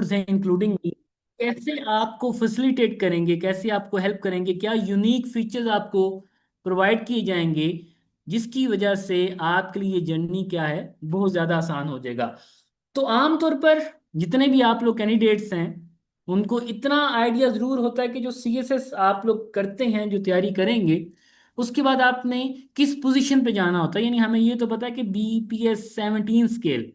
Course हैं including कैसे आपको फैसिलिटेट करेंगे, कैसे आपको हेल्प करेंगे, क्या यूनिक फीचर्स आपको प्रोवाइड किए जाएंगे जिसकी वजह से आपके लिए जर्नी क्या है बहुत ज़्यादा आसान हो जाएगा। तो आमतौर पर जितने भी आप लोग कैंडिडेट्स हैं उनको इतना आइडिया ज़रूर होता है कि जो सीएसएस आप लोग करते हैं, जो तैयारी करेंगे, उसके बाद आपने किस पोजीशन पे जाना होता है। यानी हमें ये तो पता है कि BPS 17 स्केल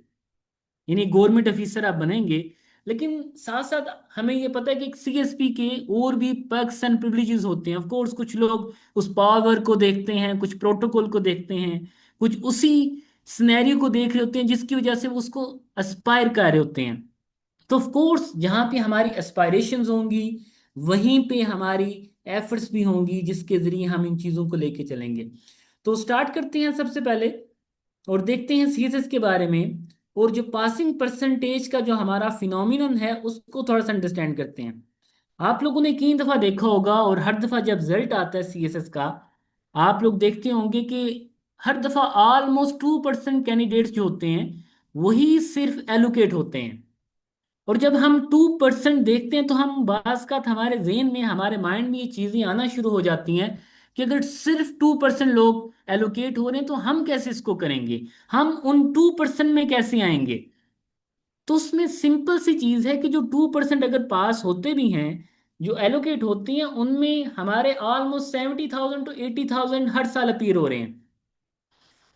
यानी गवर्नमेंट ऑफिसर आप बनेंगे, लेकिन साथ साथ हमें ये पता है कि सीएसपी के और भी पर्क्स एंड प्रिविलेजेस होते हैं। ऑफ कोर्स कुछ लोग उस पावर को देखते हैं, कुछ प्रोटोकॉल को देखते हैं, कुछ उसी सिनेरियो को देख रहे होते हैं जिसकी वजह से वो उसको एस्पायर कर रहे होते हैं। तो ऑफ कोर्स जहाँ पे हमारी एस्पायरेशंस होंगी वहीं पे हमारी एफर्ट्स भी होंगी जिसके जरिए हम इन चीज़ों को लेके चलेंगे। तो स्टार्ट करते हैं सबसे पहले और देखते हैं सीएसएस के बारे में, और जो पासिंग परसेंटेज का जो हमारा फिनोमिनन है उसको थोड़ा सा अंडरस्टैंड करते हैं। आप लोगों ने कई दफ़ा देखा होगा और हर दफ़ा जब रिजल्ट आता है सीएसएस का आप लोग देखते होंगे कि हर दफ़ा ऑलमोस्ट 2% कैंडिडेट्स जो होते हैं वही सिर्फ एलोकेट होते हैं। और जब हम 2% देखते हैं तो हम बाज का हमारे जेहन में, हमारे माइंड में ये चीज़ें आना शुरू हो जाती हैं कि अगर सिर्फ 2% लोग एलोकेट हो रहे हैं तो हम कैसे इसको करेंगे, हम उन 2% में कैसे आएंगे। तो उसमें सिंपल सी चीज़ है कि जो 2% अगर पास होते भी हैं, जो एलोकेट होती हैं, उनमें हमारे ऑलमोस्ट 70,000 to 80,000 हर साल अपीयर हो रहे हैं।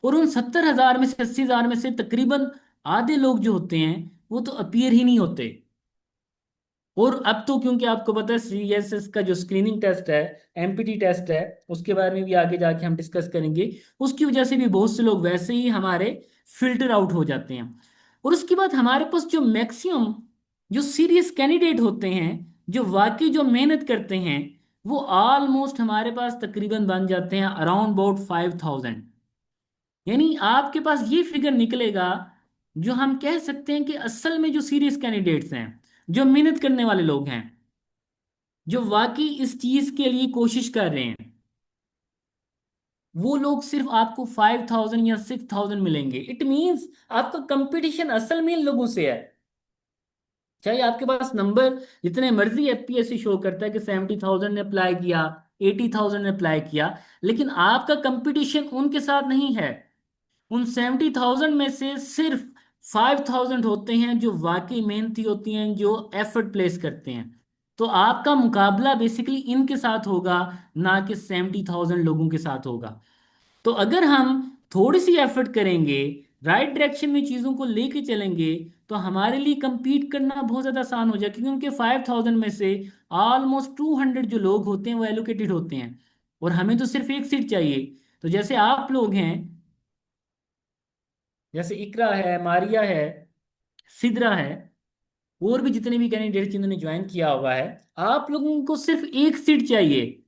और उन 70,000 में से 80,000 में से तकरीबन आधे लोग जो होते हैं वो तो अपीयर ही नहीं होते। और अब तो क्योंकि आपको पता है सीएसएस का जो स्क्रीनिंग टेस्ट है, एमपीटी टेस्ट है, उसके बारे में भी आगे जाके हम डिस्कस करेंगे। उसकी वजह से भी बहुत से लोग वैसे ही हमारे फिल्टर आउट हो जाते हैं। और उसके बाद हमारे पास जो मैक्सिमम जो सीरियस कैंडिडेट होते हैं, जो वाकई जो मेहनत करते हैं, वो ऑलमोस्ट हमारे पास तकरीबन बन जाते हैं अराउंड अबाउट 5,000। यानी आपके पास ये फिगर निकलेगा जो हम कह सकते हैं कि असल में जो सीरियस कैंडिडेट्स हैं, जो मेहनत करने वाले लोग हैं, जो वाकई इस चीज के लिए कोशिश कर रहे हैं, वो लोग सिर्फ आपको 5,000 या 6,000 मिलेंगे। इट मींस आपका कंपटीशन असल में इन लोगों से है। चाहे आपके पास नंबर जितने मर्जी एफपीएससी शो करता है कि 70,000 ने अप्लाई किया, 80,000 ने अप्लाई किया, लेकिन आपका कंपटीशन उनके साथ नहीं है। उन 70,000 में से सिर्फ 5,000 होते हैं जो वाकई मेहनती होती हैं, जो एफर्ट प्लेस करते हैं। तो आपका मुकाबला बेसिकली इनके साथ होगा, ना कि 70,000 लोगों के साथ होगा। तो अगर हम थोड़ी सी एफर्ट करेंगे, राइट डायरेक्शन में चीज़ों को लेके चलेंगे, तो हमारे लिए compete करना बहुत ज़्यादा आसान हो जाएगा, क्योंकि 5,000 में से ऑलमोस्ट 200 जो लोग होते हैं वो एलोकेटेड होते हैं और हमें तो सिर्फ एक सीट चाहिए। तो जैसे आप लोग हैं, जैसे इकरा है, मारिया है, सिद्रा है, और भी जितने भी कैंडिडेट जिन्होंने ज्वाइन किया हुआ है, आप लोगों को सिर्फ एक सीट चाहिए।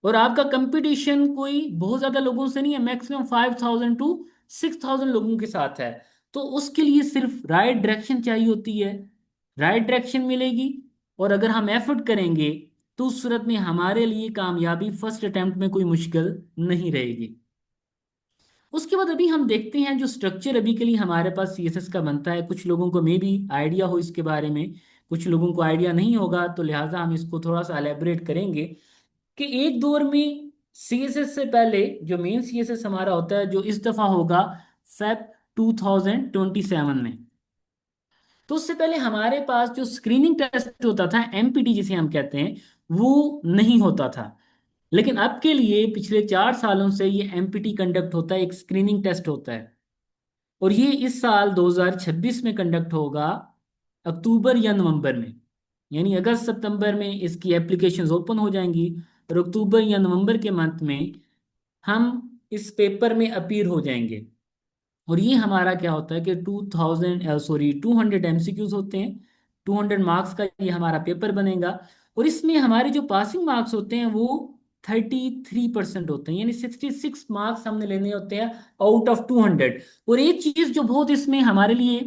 और आपका कंपटीशन कोई बहुत ज्यादा लोगों से नहीं है, मैक्सिमम 5,000 to 6,000 लोगों के साथ है। तो उसके लिए सिर्फ राइट डायरेक्शन चाहिए होती है, राइट डायरेक्शन मिलेगी, और अगर हम एफर्ट करेंगे तो उस सूरत में हमारे लिए कामयाबी फर्स्ट अटेम्प्ट में कोई मुश्किल नहीं रहेगी। उसके बाद अभी हम देखते हैं जो स्ट्रक्चर अभी के लिए हमारे पास सीएसएस का बनता है। कुछ लोगों को मे भी आइडिया हो इसके बारे में, कुछ लोगों को आइडिया नहीं होगा, तो लिहाजा हम इसको थोड़ा सा एलेबरेट करेंगे कि एक दौर में सीएसएस से पहले जो मेन सीएसएस हमारा होता है, जो इस दफ़ा होगा फेब 2027 में, तो उससे पहले हमारे पास जो स्क्रीनिंग टेस्ट होता था, एमपीटी जिसे हम कहते हैं, वो नहीं होता था। लेकिन अब के लिए पिछले 4 सालों से ये एमपीटी कंडक्ट होता है, एक स्क्रीनिंग टेस्ट होता है। और ये इस साल 2026 में कंडक्ट होगा, अक्टूबर या नवंबर में। यानी अगस्त सितंबर में इसकी एप्लीकेशंस ओपन हो जाएंगी और अक्टूबर या नवंबर के मंथ में हम इस पेपर में अपीयर हो जाएंगे। और ये हमारा क्या होता है कि 200 एमसीक्यूज होते हैं, 200 मार्क्स का ये हमारा पेपर बनेगा। और इसमें हमारे जो पासिंग मार्क्स होते हैं वो 33% होते हैं, यानी 66 मार्क्स हमने लेने होते हैं आउट ऑफ 200। और एक चीज़ जो बहुत इसमें हमारे लिए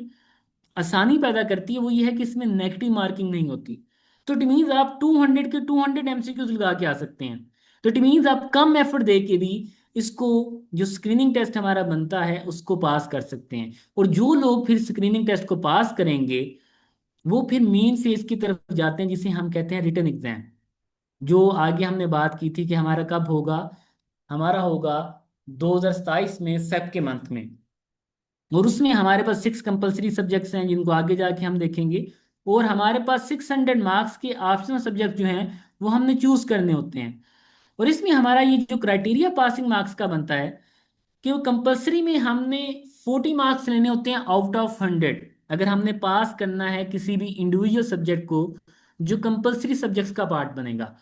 आसानी पैदा करती है वो ये है कि इसमें नेगेटिव मार्किंग नहीं होती। तो इट मीन्स आप 200 के 200 एमसीक्यूज लगा के आ सकते हैं। तो इट मीन्स आप कम एफर्ट दे के भी इसको, जो स्क्रीनिंग टेस्ट हमारा बनता है, उसको पास कर सकते हैं। और जो लोग फिर स्क्रीनिंग टेस्ट को पास करेंगे वो फिर मेन फेज की तरफ जाते हैं जिसे हम कहते हैं रिटन एग्जाम। जो आगे हमने बात की थी कि हमारा कब होगा, हमारा होगा 2027 में फेब के मंथ में। और उसमें हमारे पास 6 कंपलसरी सब्जेक्ट्स हैं जिनको आगे जाके हम देखेंगे। और हमारे पास 600 मार्क्स के ऑप्शनल सब्जेक्ट जो हैं वो हमने चूज करने होते हैं। और इसमें हमारा ये जो क्राइटेरिया पासिंग मार्क्स का बनता है कि वो कंपलसरी में हमने 40 मार्क्स लेने होते हैं आउट ऑफ 100, अगर हमने पास करना है किसी भी इंडिविजुअल सब्जेक्ट को जो कंपलसरी सब्जेक्ट्स का पार्ट बनेगा।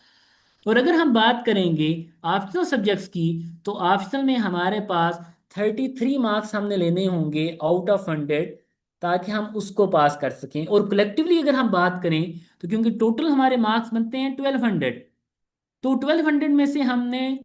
और अगर हम बात करेंगे ऑप्शनल सब्जेक्ट्स की, तो ऑप्शनल में हमारे पास 33 मार्क्स हमने लेने होंगे आउट ऑफ 100, ताकि हम उसको पास कर सकें। और कलेक्टिवली अगर हम बात करें, तो क्योंकि टोटल हमारे मार्क्स बनते हैं 1200, तो 1200 में से हमने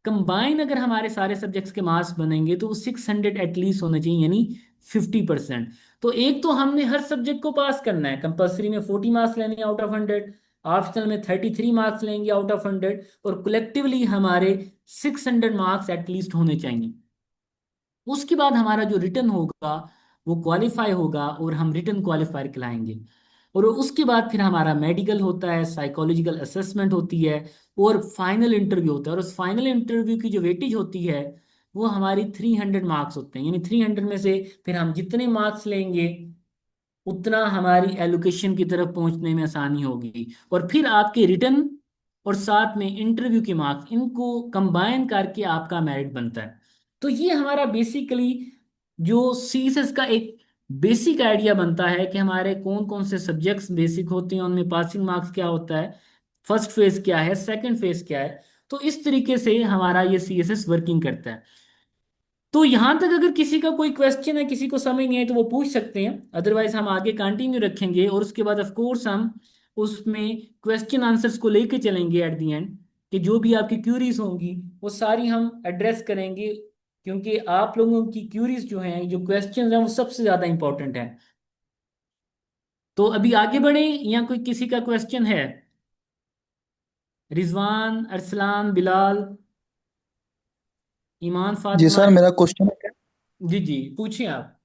कंबाइन अगर हमारे सारे सब्जेक्ट्स के मार्क्स बनेंगे तो 600 एटलीस्ट होने चाहिए, यानी 50%। तो एक तो हमने हर सब्जेक्ट को पास करना है, कंपलसरी में 40 मार्क्स लेने आउट ऑफ 100, ऑप्शनल में 33 मार्क्स लेंगे आउट ऑफ 100, और कलेक्टिवली हमारे 600 मार्क्स एटलीस्ट होने चाहिए। उसके बाद हमारा जो रिटर्न होगा वो क्वालिफाई होगा और हम रिटर्न क्वालिफायर कहलाएंगे। और उसके बाद फिर हमारा मेडिकल होता है, साइकोलॉजिकल असेसमेंट होती है, और फाइनल इंटरव्यू होता है। और उस फाइनल इंटरव्यू की जो वेटेज होती है वो हमारी 300 मार्क्स होते हैं, यानी 300 में से फिर हम जितने मार्क्स लेंगे उतना हमारी एलोकेशन की तरफ पहुंचने में आसानी होगी। और फिर आपके रिटर्न और साथ में इंटरव्यू के मार्क्स, इनको कंबाइन करके आपका मेरिट बनता है। तो ये हमारा बेसिकली जो सीएसएस का एक बेसिक आइडिया बनता है कि हमारे कौन कौन से सब्जेक्ट्स बेसिक होते हैं, उनमें पासिंग मार्क्स क्या होता है, फर्स्ट फेज क्या है, सेकंड फेज क्या है। तो इस तरीके से हमारा ये सीएसएस वर्किंग करता है। तो यहां तक अगर किसी का कोई क्वेश्चन है, किसी को समझ नहीं आए, तो वो पूछ सकते हैं, अदरवाइज हम आगे कंटिन्यू रखेंगे। और उसके बाद ऑफ कोर्स हम उसमें क्वेश्चन आंसर्स को लेके चलेंगे एट दी एंड, कि जो भी आपकी क्यूरीज होंगी वो सारी हम एड्रेस करेंगे, क्योंकि आप लोगों की क्यूरीज जो हैं, जो क्वेश्चन हैं, वो सबसे ज़्यादा इंपॉर्टेंट है। तो अभी आगे बढ़े या कोई किसी का क्वेश्चन है? रिजवान, अरसलान, बिलाल, ईमान, जी फातिमा। सर, मेरा क्वेश्चन है। जी जी, पूछिए आप।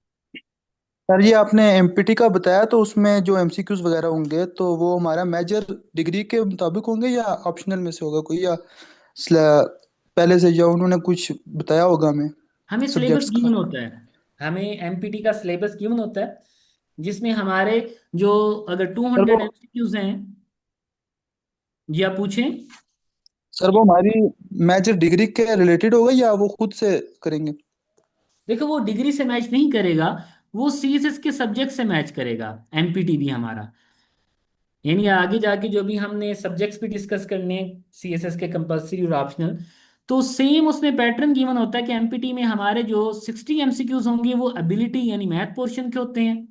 सर ये आपने एमपीटी का बताया, तो उसमें जो एमसीक्यूज वगैरह होंगे तो वो हमारा मेजर डिग्री के मुताबिक होंगे या ऑप्शनल में से होगा कोई, या पहले से जो उन्होंने कुछ बताया होगा हमें हमें सिलेबस सब्जेक्ट्स का। गिवन होता है, हमें एमपीटी का सिलेबस गिवन होता है, जिसमें हमारे जो, अगर टू सर वो हंड्रेड एमसीक्यूज हैं। जी आप पूछें। सर वो हमारी मेजर डिग्री के रिलेटेड होगा या वो खुद से करेंगे? देखो वो डिग्री से मैच नहीं करेगा, वो सीएसएस के सब्जेक्ट से मैच करेगा एमपीटी भी हमारा। यानी आगे जाके जो भी हमने सब्जेक्ट्स भी डिस्कस करने हैं सीएसएस के, कंपलसरी और ऑप्शनल, तो सेम उसमें पैटर्न गिवन होता है कि एमपीटी में हमारे जो 60 एमसीक्यूज होंगे वो एबिलिटी यानी मैथ पोर्शन के होते हैं।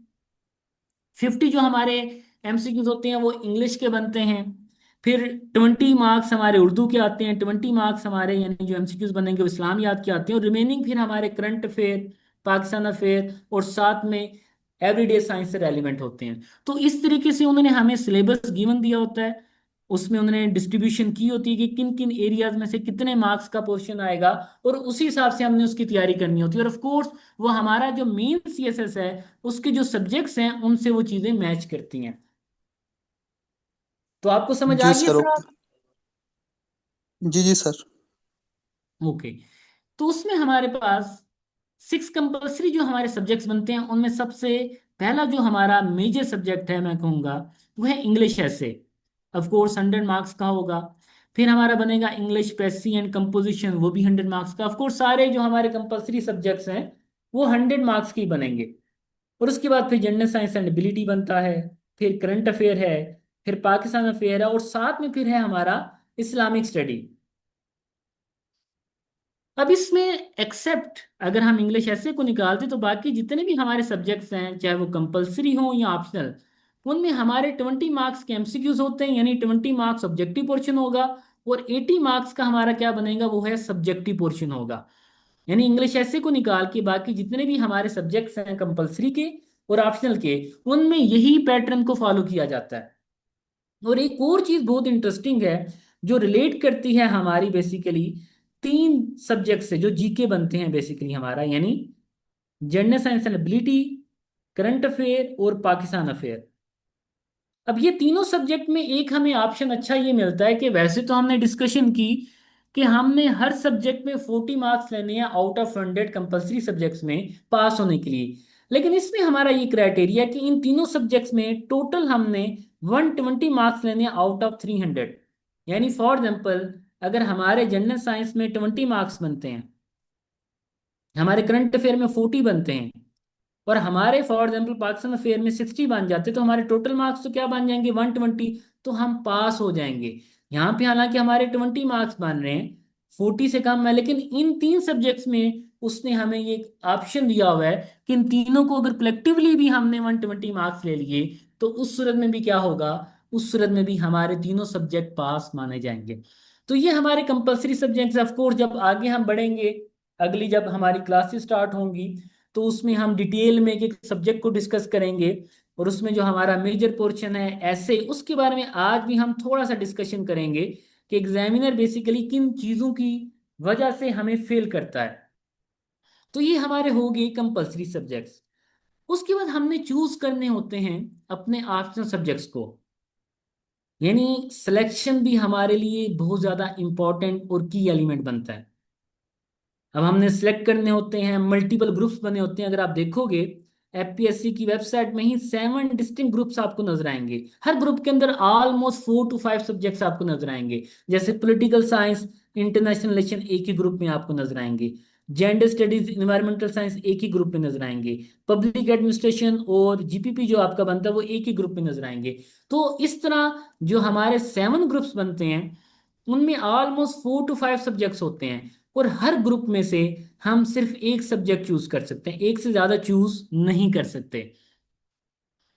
50 जो हमारे एमसीक्यूज होते हैं वो इंग्लिश के बनते हैं। फिर 20 मार्क्स हमारे उर्दू के आते हैं, 20 मार्क्स हमारे यानी जो एमसीक्यूज बनेंगे वो इस्लामियात के आते हैं, और रिमेनिंग फिर हमारे करंट अफेयर, पाकिस्तान अफेयर, और साथ में एवरीडे साइंस से रेलिवेंट होते हैं। तो इस तरीके से उन्होंने हमें सिलेबस गिवन दिया होता है, उसमें उन्होंने डिस्ट्रीब्यूशन की होती है कि किन किन एरियाज में से कितने मार्क्स का पोर्शन आएगा, और उसी हिसाब से हमने उसकी तैयारी करनी होती है। और ऑफ कोर्स वो हमारा जो मेन सीएसएस है उसके जो सब्जेक्ट्स हैं उनसे वो चीजें मैच करती हैं। तो आपको समझ आ जी गया सर, सर? ओके। जी जी सर। ओके। तो उसमें हमारे पास 6 कंपलसरी जो हमारे सब्जेक्ट्स बनते हैं उनमें सबसे पहला जो हमारा मेजर सब्जेक्ट है मैं कहूँगा वो है इंग्लिश ऐसे। ऑफ कोर्स 100 मार्क्स का होगा। फिर हमारा बनेगा इंग्लिश प्रेसी एंड कंपोजिशन, वो भी 100 मार्क्स का। ऑफ कोर्स सारे जो हमारे कंपलसरी सब्जेक्ट्स हैं वो 100 मार्क्स के ही बनेंगे। और उसके बाद फिर जनरल साइंस एंड एबिलिटी बनता है, फिर करंट अफेयर है, फिर पाकिस्तान अफेयर है, और साथ में फिर है हमारा इस्लामिक स्टडी। अब इसमें एक्सेप्ट अगर हम इंग्लिश ऐसे को निकालते तो बाकी जितने भी हमारे सब्जेक्ट्स हैं चाहे वो कंपलसरी हो या ऑप्शनल, उनमें हमारे 20 मार्क्स के एमसीक्यूज होते हैं, यानी 20 मार्क्स ऑब्जेक्टिव पोर्शन होगा, और 80 मार्क्स का हमारा क्या बनेगा वो है सब्जेक्टिव पोर्शन होगा। यानी इंग्लिश ऐसे को निकाल के बाकी जितने भी हमारे सब्जेक्ट्स हैं कंपलसरी के और ऑप्शनल के, उनमें यही पैटर्न को फॉलो किया जाता है। और एक और चीज बहुत इंटरेस्टिंग है जो रिलेट करती है हमारी बेसिकली 3 सब्जेक्ट से जो जीके बनते हैं बेसिकली हमारा, यानी general science and ability, current affair और पाकिस्तान अफेयर। अब ये तीनों सब्जेक्ट में एक हमें ऑप्शन अच्छा ये मिलता है कि वैसे तो हमने डिस्कशन की कि हमने हर सब्जेक्ट में 40 मार्क्स लेने हैं आउट ऑफ 100 कंपलसरी सब्जेक्ट्स में पास होने के लिए। लेकिन इसमें हमारा ये क्राइटेरिया कि इन तीनों सब्जेक्ट्स में टोटल हमने 120 मार्क्स लेने हैं आउट ऑफ 300। यानी फॉर एग्जाम्पल, अगर हमारे जनरल साइंस में 20 मार्क्स बनते हैं, हमारे करंट अफेयर में 40 बनते हैं, और हमारे फॉर एग्जाम्पल पाकिस्तान अफेयर में 60 बन जाते, तो हमारे टोटल मार्क्स तो क्या बन जाएंगे, 120। तो हम पास हो जाएंगे। यहाँ पे हालांकि हमारे 20 मार्क्स बन रहे हैं, 40 से कम है, लेकिन इन तीन सब्जेक्ट्स में उसने हमें ये ऑप्शन दिया हुआ है कि इन तीनों को अगर कलेक्टिवली भी हमने 120 मार्क्स ले लिए, तो उस सूरत में भी क्या होगा, उस सूरत में भी हमारे तीनों सब्जेक्ट पास माने जाएंगे। तो ये हमारे कंपलसरी सब्जेक्ट्स। ऑफ कोर्स जब आगे हम बढ़ेंगे, अगली जब हमारी क्लासेस स्टार्ट होंगी, तो उसमें हम डिटेल में एक एक सब्जेक्ट को डिस्कस करेंगे। और उसमें जो हमारा मेजर पोर्शन है ऐसे, उसके बारे में आज भी हम थोड़ा सा डिस्कशन करेंगे कि एग्जामिनर बेसिकली किन चीज़ों की वजह से हमें फेल करता है। तो ये हमारे हो गए कंपलसरी सब्जेक्ट्स। उसके बाद हमने चूज करने होते हैं अपने ऑप्शनल सब्जेक्ट्स को। यानी सिलेक्शन भी हमारे लिए बहुत ज़्यादा इंपॉर्टेंट और की एलिमेंट बनता है। अब हमने सिलेक्ट करने होते हैं, मल्टीपल ग्रुप्स बने होते हैं। अगर आप देखोगे एफपीएससी की वेबसाइट में ही 7 डिस्टिंक्ट ग्रुप्स आपको नजर आएंगे। हर ग्रुप के अंदर ऑलमोस्ट 4 to 5 सब्जेक्ट्स आपको नजर आएंगे। जैसे पॉलिटिकल साइंस, इंटरनेशनल रिलेशन एक ही ग्रुप में आपको नजर आएंगे। जेंडर स्टडीज, इन्वायरमेंटल साइंस एक ही ग्रुप में नजर आएंगे। पब्लिक एडमिनिस्ट्रेशन और जीपीपी जो आपका बनता है वो एक ही ग्रुप में नजर आएंगे। तो इस तरह जो हमारे 7 ग्रुप्स बनते हैं, उनमें ऑलमोस्ट 4 to 5 सब्जेक्ट्स होते हैं। और हर ग्रुप में से हम सिर्फ एक सब्जेक्ट चूज कर सकते हैं, एक से ज्यादा चूज नहीं कर सकते।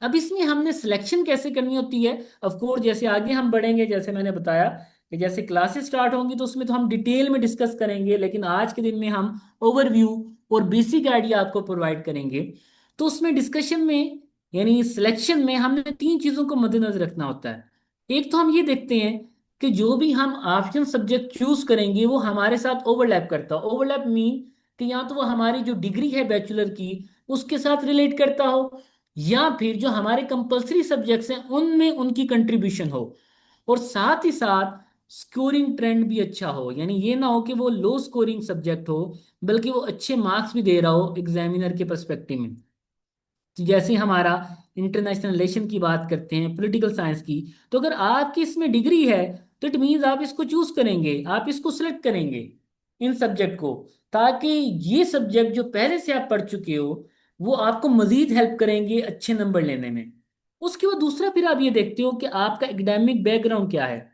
अब इसमें हमने सिलेक्शन कैसे करनी होती है, ऑफ कोर्स जैसे आगे हम बढ़ेंगे, जैसे मैंने बताया कि जैसे क्लासेस स्टार्ट होंगी तो उसमें तो हम डिटेल में डिस्कस करेंगे, लेकिन आज के दिन में हम ओवरव्यू और बेसिक आइडिया आपको प्रोवाइड करेंगे। तो उसमें डिस्कशन में, यानी सिलेक्शन में, हमने तीन चीज़ों को मद्देनजर रखना होता है। एक तो हम ये देखते हैं कि जो भी हम ऑप्शन सब्जेक्ट चूज करेंगे वो हमारे साथ ओवरलैप करता हो। ओवरलैप मीन कि या तो वो हमारी जो डिग्री है बैचलर की उसके साथ रिलेट करता हो, या फिर जो हमारे कंपलसरी सब्जेक्ट्स हैं उनमें उनकी कंट्रीब्यूशन हो। और साथ ही साथ स्कोरिंग ट्रेंड भी अच्छा हो। यानी ये ना हो कि वो लो स्कोरिंग सब्जेक्ट हो, बल्कि वो अच्छे मार्क्स भी दे रहा हो एग्जामिनर के पर्सपेक्टिव में। तो जैसे हमारा इंटरनेशनल रिलेशन की बात करते हैं, पॉलिटिकल साइंस की, तो अगर आपकी इसमें डिग्री है तो इट मीन्स आप इसको चूज करेंगे, आप इसको सिलेक्ट करेंगे, इन सब्जेक्ट को, ताकि ये सब्जेक्ट जो पहले से आप पढ़ चुके हो वो आपको मजीद हेल्प करेंगे अच्छे नंबर लेने में। उसके बाद दूसरा फिर आप ये देखते हो कि आपका एकेडमिक बैकग्राउंड क्या है।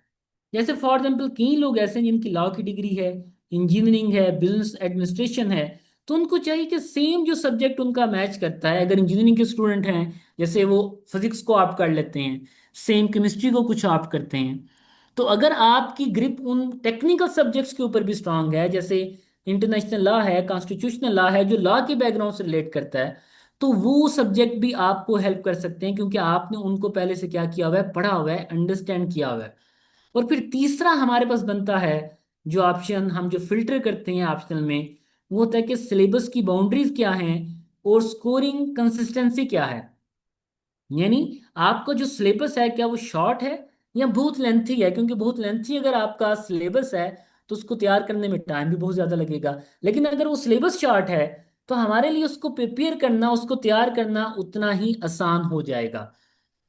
जैसे फॉर एग्जाम्पल कई लोग ऐसे हैं जिनकी लॉ की डिग्री है, इंजीनियरिंग है, बिजनेस एडमिनिस्ट्रेशन है। तो उनको चाहिए कि सेम जो सब्जेक्ट उनका मैच करता है, अगर इंजीनियरिंग के स्टूडेंट हैं जैसे वो फिजिक्स को आप कर लेते हैं, सेम केमिस्ट्री को कुछ आप करते हैं। तो अगर आपकी ग्रिप उन टेक्निकल सब्जेक्ट्स के ऊपर भी स्ट्रांग है, जैसे इंटरनेशनल लॉ है, कॉन्स्टिट्यूशनल लॉ है, जो लॉ के बैकग्राउंड से रिलेट करता है, तो वो सब्जेक्ट भी आपको हेल्प कर सकते हैं, क्योंकि आपने उनको पहले से क्या किया हुआ है, पढ़ा हुआ है, अंडरस्टैंड किया हुआ है। और फिर तीसरा हमारे पास बनता है, जो ऑप्शन हम जो फिल्टर करते हैं ऑप्शनल में, वो होता है कि सिलेबस की बाउंड्रीज क्या हैं और स्कोरिंग कंसिस्टेंसी क्या है। यानी आपका जो सिलेबस है क्या वो शॉर्ट है या बहुत लेंथी है। क्योंकि बहुत लेंथी अगर आपका सिलेबस है तो उसको तैयार करने में टाइम भी बहुत ज़्यादा लगेगा। लेकिन अगर वो सिलेबस शॉर्ट है तो हमारे लिए उसको प्रिपेयर करना, उसको तैयार करना उतना ही आसान हो जाएगा।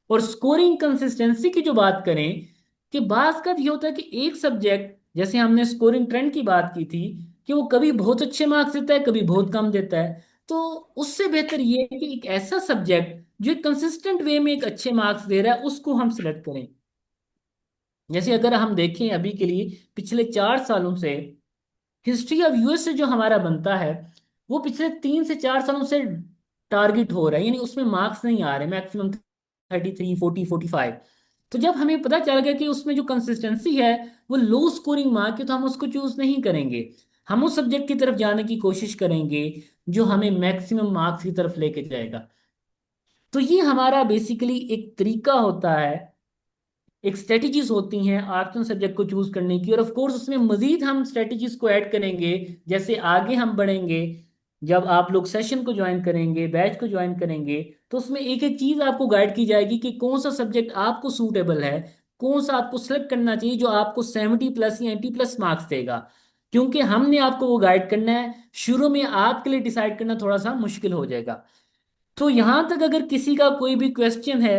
और स्कोरिंग कंसिस्टेंसी की जो बात करें, कि बात का ये होता है कि एक सब्जेक्ट, जैसे हमने स्कोरिंग ट्रेंड की बात की थी, कि वो कभी बहुत अच्छे मार्क्स देता है, कभी बहुत कम देता है। तो उससे बेहतर ये है कि एक ऐसा सब्जेक्ट जो एक कंसिस्टेंट वे में एक अच्छे मार्क्स दे रहा है उसको हम सिलेक्ट करें। जैसे अगर हम देखें अभी के लिए, पिछले 4 सालों से हिस्ट्री ऑफ यूएस से जो हमारा बनता है, वो पिछले 3 से 4 सालों से टारगेट हो रहा है, यानी उसमें मार्क्स नहीं आ रहे, मैक्सिमम 33, 40, 45। तो जब हमें पता चल गया कि उसमें जो कंसिस्टेंसी है वो लो स्कोरिंग मार्क है, तो हम उसको चूज नहीं करेंगे। हम उस सब्जेक्ट की तरफ जाने की कोशिश करेंगे जो हमें मैक्सिमम मार्क्स की तरफ लेके जाएगा। तो ये हमारा बेसिकली एक तरीका होता है, एक स्ट्रेटजीज होती हैं आर्ट्स सब्जेक्ट को चूज करने की। और ऑफ कोर्स उसमें मजीद हम स्ट्रेटजीज को ऐड करेंगे जैसे आगे हम बढ़ेंगे। जब आप लोग सेशन को ज्वाइन करेंगे, बैच को ज्वाइन करेंगे, तो उसमें एक एक चीज़ आपको गाइड की जाएगी कि कौन सा सब्जेक्ट आपको सूटेबल है, कौन सा आपको सेलेक्ट करना चाहिए जो आपको 70+ या 80+ मार्क्स देगा। क्योंकि हमने आपको वो गाइड करना है, शुरू में आपके लिए डिसाइड करना थोड़ा सा मुश्किल हो जाएगा। तो यहाँ तक अगर किसी का कोई भी क्वेश्चन है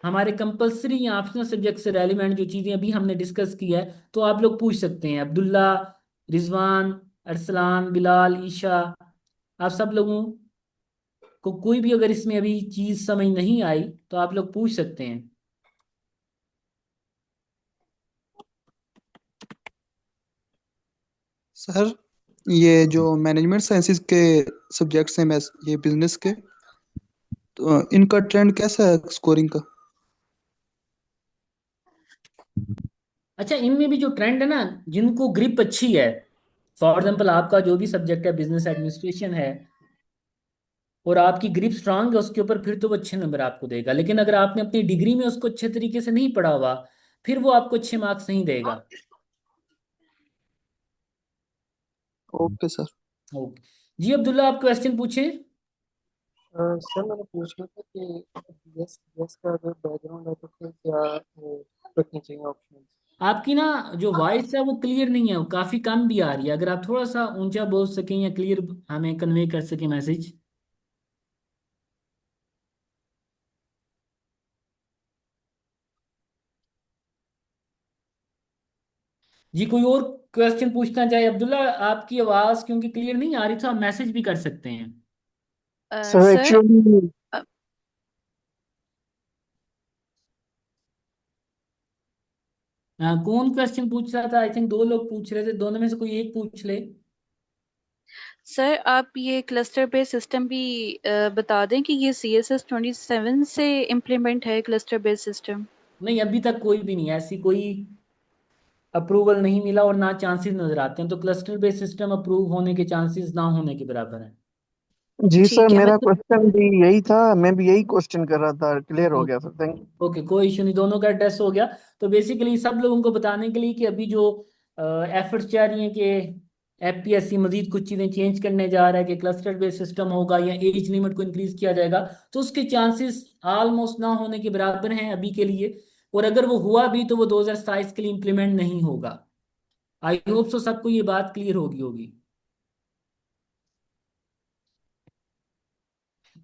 हमारे कंपलसरी या ऑप्शनल सब्जेक्ट से रेलिवेंट, जो चीज़ें अभी हमने डिस्कस की है, तो आप लोग पूछ सकते हैं। अब्दुल्ला, रिजवान, अरसलान, बिलाल, ईशा, आप सब लोगों को कोई भी अगर इसमें अभी चीज़ समझ नहीं आई तो आप लोग पूछ सकते हैं। सर, ये जो मैनेजमेंट साइंसेज के सब्जेक्ट्स हैं, मैं ये बिजनेस के, तो इनका ट्रेंड कैसा है स्कोरिंग का? अच्छा, इनमें भी जो ट्रेंड है ना, जिनको ग्रिप अच्छी है, फॉर एग्जाम्पल आपका जो भी सब्जेक्ट है बिजनेस एडमिनिस्ट्रेशन है, और आपकी ग्रिप स्ट्रांग है उसके ऊपर, फिर तो वो अच्छे नंबर आपको देगा। लेकिन अगर आपने अपनी डिग्री में उसको अच्छे तरीके से नहीं पढ़ा हुआ, फिर वो आपको अच्छे मार्क्स नहीं देगा। Okay sir. ओके। जी अब्दुल्ला, आप क्वेश्चन पूछें। सर मैंने पूछना था कि यस यस का अगर बैकग्राउंड है तो फिर क्या रखनी चाहिए ऑप्शन। आपकी ना जो वॉइस है वो क्लियर नहीं है, वो काफी कम भी आ रही है। अगर आप थोड़ा सा ऊंचा बोल सकें या क्लियर हमें कन्वे कर सकें मैसेज। जी कोई और क्वेश्चन पूछना चाहे? अब्दुल्ला, आपकी आवाज क्योंकि क्लियर नहीं आ रही, तो आप मैसेज भी कर सकते हैं। सर सर एक्चुअली कौन क्वेश्चन पूछ रहा था? आई थिंक दो लोग पूछ रहे थे, दोनों में से कोई एक पूछ ले। सर आप ये क्लस्टर बेस्ड सिस्टम भी बता दें कि ये CSS 27 से इम्प्लीमेंट है क्लस्टर बेस्ड सिस्टम। नहीं, अभी तक कोई भी नहीं, ऐसी कोई अप्रूवल नहीं मिला और ना चांसेस नजर आते हैं। तो क्लस्टर बेस्ड सिस्टम अप्रूव होने के चांसेस ना होने के बराबर है। जी सर ठीक है मेरा मतलब। क्वेश्चन भी यही था, मैं भी यही क्वेश्चन कर रहा था, क्लियर हो गया सर, थैंक यू। ओके, कोई इशू नहीं, दोनों का टेस्ट हो गया। तो बेसिकली सब लोगों को बताने के लिए कि अभी जो एफर्ट्स जा रही हैं कि एफपीएससी मजीद कुछ चीज़ें चेंज करने जा रहा है, कि क्लस्टर बेस्ड सिस्टम होगा या एज लिमिट को इंक्रीज किया जाएगा, तो उसके चांसेस ऑलमोस्ट ना होने के बराबर हैं अभी के लिए। और अगर वो हुआ भी तो वो 2027 के लिए इम्प्लीमेंट नहीं होगा। आई होप सो सबको ये बात क्लियर होगी होगी।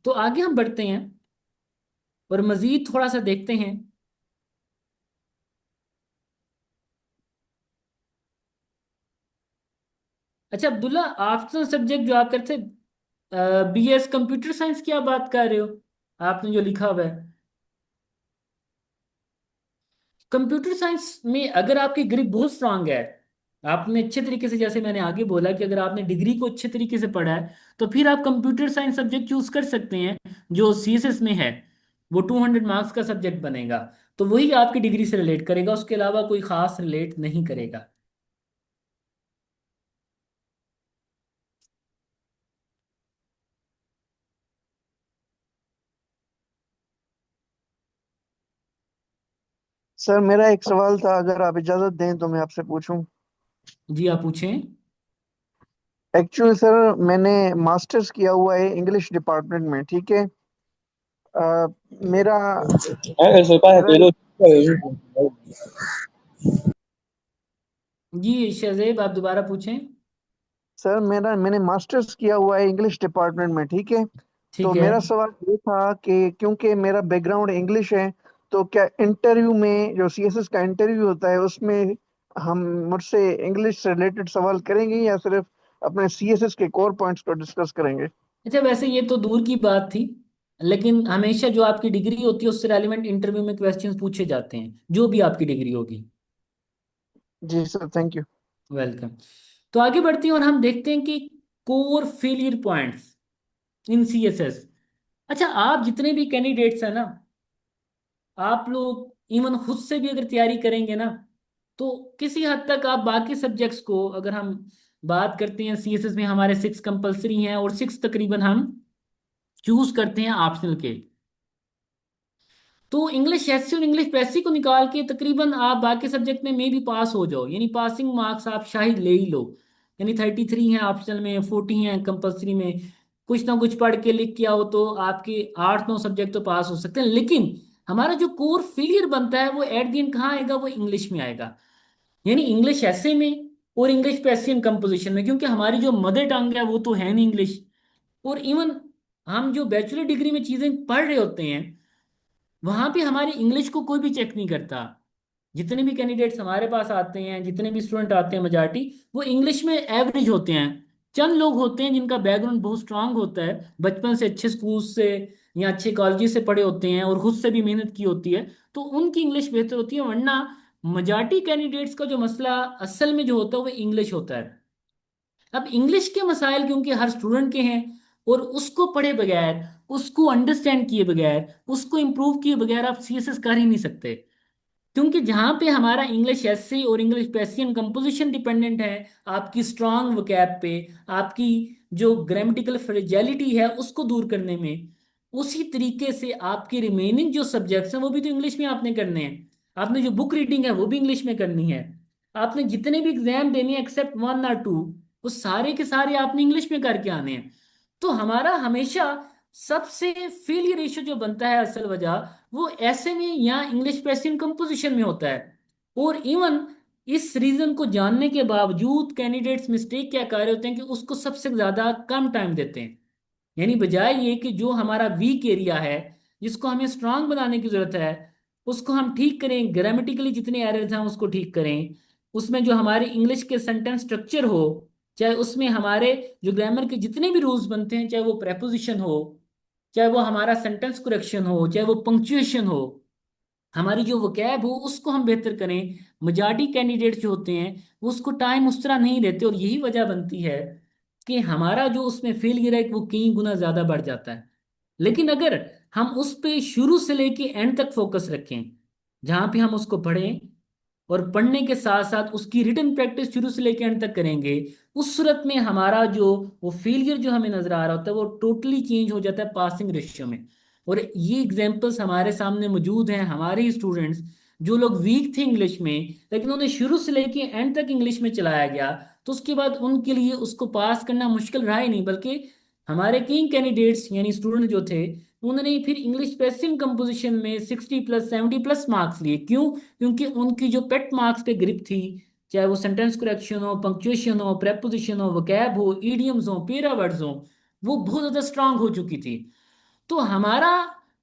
तो आगे हम बढ़ते हैं और मजीद थोड़ा सा देखते हैं। अच्छा अब्दुल्ला, ऑप्शनल सब्जेक्ट जो आप करते, बीएस कंप्यूटर साइंस की आप बात कर रहे हो, आपने जो लिखा हुआ है कंप्यूटर साइंस में, अगर आपकी ग्रिप बहुत स्ट्रांग है, आपने अच्छे तरीके से, जैसे मैंने आगे बोला कि अगर आपने डिग्री को अच्छे तरीके से पढ़ा है, तो फिर आप कंप्यूटर साइंस सब्जेक्ट चूज कर सकते हैं जो सीएसएस में है। वो 200 मार्क्स का सब्जेक्ट बनेगा, तो वही आपकी डिग्री से रिलेट करेगा, उसके अलावा कोई खास रिलेट नहीं करेगा। सर मेरा एक सवाल था, अगर आप इजाजत दें तो मैं आपसे पूछूं। जी आप पूछें। एक्चुअली सर मैंने मास्टर्स किया हुआ है इंग्लिश डिपार्टमेंट में, ठीक है। अ, मेरा मेरा जी शहजेब, आप दोबारा पूछें। सर मैंने मास्टर्स किया हुआ है इंग्लिश डिपार्टमेंट में, ठीक है। तो ठीक है। मेरा सवाल ये था कि क्योंकि मेरा बैकग्राउंड इंग्लिश है, तो क्या इंटरव्यू में जो सीएसएस का इंटरव्यू होता है उसमें हम मुझसे इंग्लिश से रिलेटेड सवाल करेंगे या सिर्फ अपने सीएसएस के कोर पॉइंट्स को डिस्कस करेंगे? अच्छा, वैसे ये तो दूर की बात थी, लेकिन हमेशा जो आपकी डिग्री होती है उससे रेलिवेंट इंटरव्यू में क्वेश्चंस पूछे जाते हैं, जो भी आपकी डिग्री होगी। जी सर, थैंक यू। वेलकम। तो आगे बढ़ते हैं और हम देखते हैं कि core failure points in CSS. अच्छा, आप जितने भी कैंडिडेट्स हैं ना, आप लोग इवन खुद से भी अगर तैयारी करेंगे ना, तो किसी हद तक आप बाकी सब्जेक्ट्स को, अगर हम बात करते हैं सीएसएस में हमारे 6 कंपलसरी हैं और 6 तकरीबन हम चूज करते हैं ऑप्शनल के, तो इंग्लिश एससी और इंग्लिश पैसिव को निकाल के तकरीबन आप बाकी सब्जेक्ट में भी पास हो जाओ, यानी पासिंग मार्क्स आप शायद ले ही लो। यानी 33 हैं ऑप्शनल में, 40 हैं कंपलसरी में। कुछ ना कुछ पढ़ के लिख के आओ तो आपके 8-9 सब्जेक्ट तो पास हो सकते हैं, लेकिन हमारा जो कोर फेलियर बनता है वो एट द एंड कहाँ आएगा? वो इंग्लिश में आएगा। यानी इंग्लिश ऐसे में और इंग्लिश पैसिव कंपोजिशन में, क्योंकि हमारी जो मदर टंग है वो तो है नहीं इंग्लिश। और इवन हम जो बैचलर डिग्री में चीजें पढ़ रहे होते हैं वहां पे हमारी इंग्लिश को कोई भी चेक नहीं करता। जितने भी कैंडिडेट्स हमारे पास आते हैं, जितने भी स्टूडेंट आते हैं मेजॉरिटी, वो इंग्लिश में एवरेज होते हैं। चंद लोग होते हैं जिनका बैकग्राउंड बहुत स्ट्रांग होता है, बचपन से अच्छे स्कूल से या अच्छे कॉलेज से पढ़े होते हैं और खुद से भी मेहनत की होती है, तो उनकी इंग्लिश बेहतर होती है। वरना मेजॉरिटी कैंडिडेट्स का जो मसला असल में जो होता है वो इंग्लिश होता है। अब इंग्लिश के मसाइल क्योंकि हर स्टूडेंट के हैं, और उसको पढ़े बगैर, उसको अंडरस्टैंड किए बगैर, उसको इम्प्रूव किए बगैर आप सीएसएस कर ही नहीं सकते। क्योंकि जहां पे हमारा इंग्लिश एसे और इंग्लिश पैसियन कंपोजिशन डिपेंडेंट है आपकी स्ट्रांग वोकैब पे, आपकी जो ग्रामेटिकल फ्रेजालिटी है उसको दूर करने में, उसी तरीके से आपके रिमेनिंग जो सब्जेक्ट्स हैं वो भी तो इंग्लिश में आपने करने हैं। आपने जो बुक रीडिंग है वो भी इंग्लिश में करनी है। आपने जितने भी एग्जाम देने हैं एक्सेप्ट 1 और 2, वो सारे के सारे आपने इंग्लिश में करके आने हैं। तो हमारा हमेशा सबसे फेलियर रेशियो जो बनता है असल वजह, वो ऐसे में या इंग्लिश पैसिव कंपोजिशन में होता है। और इवन इस रीजन को जानने के बावजूद कैंडिडेट्स मिस्टेक क्या कर रहे होते हैं कि उसको सबसे ज्यादा कम टाइम देते हैं। यानी बजाय ये कि जो हमारा वीक एरिया है जिसको हमें स्ट्रांग बनाने की जरूरत है उसको हम ठीक करें, ग्रामेटिकली जितने एरर्स हैं उसको ठीक करें, उसमें जो हमारे इंग्लिश के सेंटेंस स्ट्रक्चर हो, चाहे उसमें हमारे जो ग्रामर के जितने भी रूल्स बनते हैं, चाहे वो प्रेपोजिशन हो, चाहे वो हमारा सेंटेंस करेक्शन हो, चाहे वो पंक्चुएशन हो, हमारी जो वोकैब हो उसको हम बेहतर करें। मेजॉरिटी कैंडिडेट जो होते हैं वो उसको टाइम उस तरह नहीं देते, और यही वजह बनती है कि हमारा जो उसमें फेलियर है वो कई गुना ज्यादा बढ़ जाता है। लेकिन अगर हम उस पे शुरू से लेके एंड तक फोकस रखें, जहां पे हम उसको पढ़ें और पढ़ने के साथ साथ उसकी रिटन प्रैक्टिस शुरू से लेकर एंड तक करेंगे, उस सूरत में हमारा जो वो फेलियर जो हमें नजर आ रहा होता है वो टोटली चेंज हो जाता है पासिंग रेशियो में। और ये एग्जांपल्स हमारे सामने मौजूद हैं, हमारे ही स्टूडेंट्स जो लोग वीक थे इंग्लिश में लेकिन उन्हें शुरू से लेके एंड तक इंग्लिश में चलाया गया, तो उसके बाद उनके लिए उसको पास करना मुश्किल रहा ही नहीं, बल्कि हमारे कई कैंडिडेट्स यानी स्टूडेंट जो थे उन्होंने फिर इंग्लिश पैसिव कंपोजिशन में 60+, 70+ मार्क्स लिए। क्यों? क्योंकि उनकी जो पेट मार्क्स पे ग्रिप थी, चाहे वो सेंटेंस करेक्शन हो, पंक्चुएशन हो, प्रेपोजिशन हो, वोकैब हो, ईडियम्स हो, पेरा वर्ड्स हो, वो बहुत ज़्यादा स्ट्रांग हो चुकी थी। तो हमारा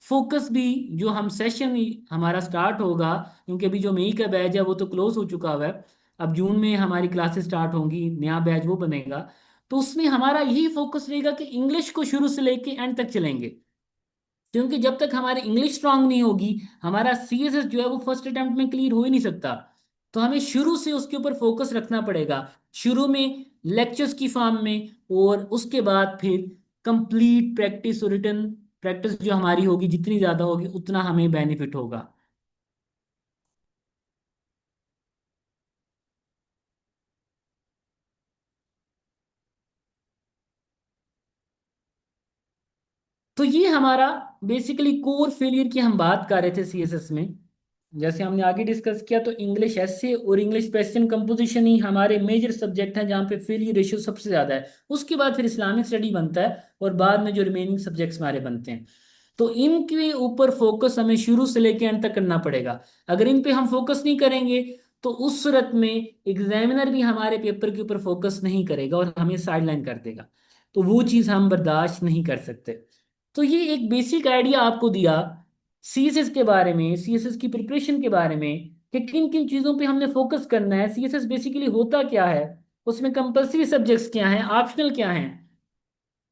फोकस भी, जो हम सेशन हमारा स्टार्ट होगा, क्योंकि अभी जो मई का बैच है वो तो क्लोज हो चुका हुआ है, अब जून में हमारी क्लासेस स्टार्ट होंगी, नया बैच वो बनेगा, तो उसमें हमारा यही फोकस रहेगा कि इंग्लिश को शुरू से लेके एंड तक चलेंगे। क्योंकि जब तक हमारी इंग्लिश स्ट्रांग नहीं होगी हमारा सीएसएस जो है वो फर्स्ट अटेम्प्ट में क्लियर हो ही नहीं सकता। तो हमें शुरू से उसके ऊपर फोकस रखना पड़ेगा, शुरू में लेक्चर्स की फॉर्म में, और उसके बाद फिर कंप्लीट प्रैक्टिस और रिटन प्रैक्टिस जो हमारी होगी जितनी ज़्यादा होगी उतना हमें बेनिफिट होगा। तो ये हमारा बेसिकली कोर फेलियर की हम बात कर रहे थे सीएसएस में। जैसे हमने आगे डिस्कस किया तो इंग्लिश एसे और इंग्लिश पैसिव कंपोजिशन ही हमारे मेजर सब्जेक्ट हैं जहाँ पे फेलियर रेशियो सबसे ज़्यादा है। उसके बाद फिर इस्लामिक स्टडी बनता है और बाद में जो रिमेनिंग सब्जेक्ट्स हमारे बनते हैं। तो इनके ऊपर फोकस हमें शुरू से लेकर एंड तक करना पड़ेगा। अगर इन पे हम फोकस नहीं करेंगे तो उस सूरत में एग्जामिनर भी हमारे पेपर के ऊपर फोकस नहीं करेगा और हमें साइडलाइन कर देगा। तो वो चीज़ हम बर्दाश्त नहीं कर सकते। तो ये एक बेसिक आइडिया आपको दिया सीएसएस के बारे में, सीएसएस की प्रिपरेशन के बारे में, कि किन किन चीज़ों पे हमने फोकस करना है, सीएसएस बेसिकली होता क्या है, उसमें कंपलसरी सब्जेक्ट्स क्या हैं, ऑप्शनल क्या हैं,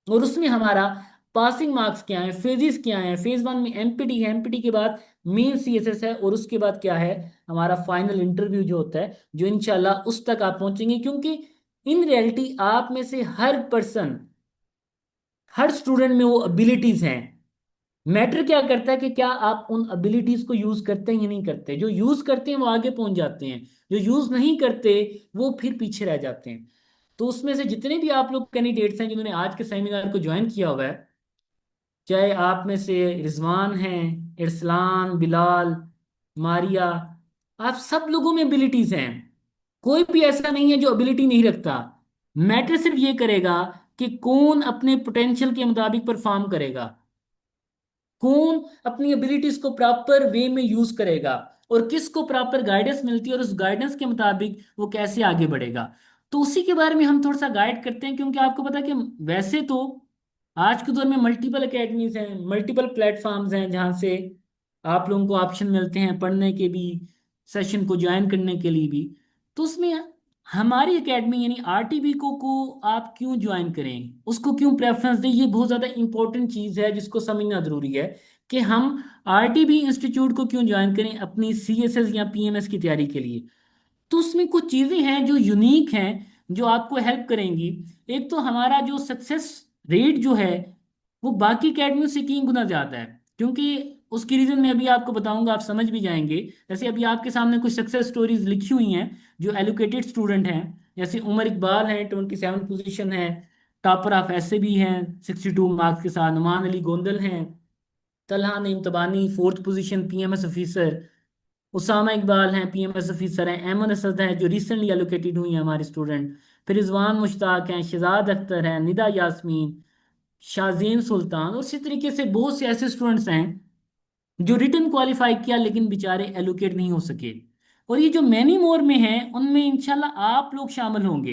और उसमें हमारा पासिंग मार्क्स क्या है, फेजेस क्या है। फेज 1 में एमपीटी है, एमपीटी के बाद मेन सीएसएस है, और उसके बाद क्या है हमारा फाइनल इंटरव्यू जो होता है, जो इंशाल्लाह उस तक आप पहुंचेंगे। क्योंकि इन रियलिटी आप में से हर पर्सन, हर स्टूडेंट में वो एबिलिटीज हैं। मैटर क्या करता है कि क्या आप उन एबिलिटीज को यूज करते हैं या नहीं करते। जो यूज करते हैं वो आगे पहुंच जाते हैं, जो यूज नहीं करते वो फिर पीछे रह जाते हैं। तो उसमें से जितने भी आप लोग कैंडिडेट्स हैं जिन्होंने आज के सेमिनार को ज्वाइन किया हुआ है, चाहे आप में से रिजवान हैं, इरसलान, बिलाल, मारिया, आप सब लोगों में एबिलिटीज हैं। कोई भी ऐसा नहीं है जो एबिलिटी नहीं रखता। मैटर सिर्फ ये करेगा कि कौन अपने पोटेंशियल के मुताबिक परफॉर्म करेगा, कौन अपनी एबिलिटीज को प्रॉपर वे में यूज करेगा, और किसको प्रॉपर गाइडेंस मिलती है और उस गाइडेंस के मुताबिक वो कैसे आगे बढ़ेगा। तो उसी के बारे में हम थोड़ा सा गाइड करते हैं, क्योंकि आपको पता है कि वैसे तो आज के दौर में मल्टीपल एकेडमीज हैं, मल्टीपल प्लेटफॉर्म्स हैं जहाँ से आप लोगों को ऑप्शन मिलते हैं पढ़ने के भी, सेशन को ज्वाइन करने के लिए भी। तो उसमें हमारी एकेडमी यानी आरटीबी को आप क्यों ज्वाइन करें, उसको क्यों प्रेफरेंस दें, ये बहुत ज़्यादा इंपॉर्टेंट चीज़ है जिसको समझना ज़रूरी है कि हम आरटीबी इंस्टीट्यूट को क्यों ज्वाइन करें अपनी सीएसएस या पीएमएस की तैयारी के लिए। तो उसमें कुछ चीज़ें हैं जो यूनिक हैं, जो आपको हेल्प करेंगी। एक तो हमारा जो सक्सेस रेट जो है वो बाकी अकेडमियों से 3 गुना ज़्यादा है, क्योंकि उसकी रीज़न मैं अभी आपको बताऊंगा, आप समझ भी जाएंगे। जैसे अभी आपके सामने कुछ सक्सेस स्टोरीज लिखी हुई हैं जो एलोकेटेड स्टूडेंट हैं, जैसे उमर इकबाल हैं 27 पोजीशन है, टॉपर ऑफ ऐसे भी हैं 62 मार्क्स के साथ, नुमान अली गोंदल हैं, Talha Naeem Tabani 4th position PMS officer, Usama Iqbal हैं पीएमएस ऑफिसर हैं, एमन असद हैं जो रिसेंटली एलोकेटेड हुई हैं हमारे स्टूडेंट, फिर रिजवान मुश्ताक हैं, शहजाद अख्तर हैं, निदा यास्मीन, शाहजेन सुल्तान, और इसी तरीके से बहुत से ऐसे स्टूडेंट्स हैं जो रिटर्न क्वालिफाई किया लेकिन बेचारे एलोकेट नहीं हो सके। और ये जो मैनी मोर में हैं उनमें इंशाल्लाह आप लोग शामिल होंगे,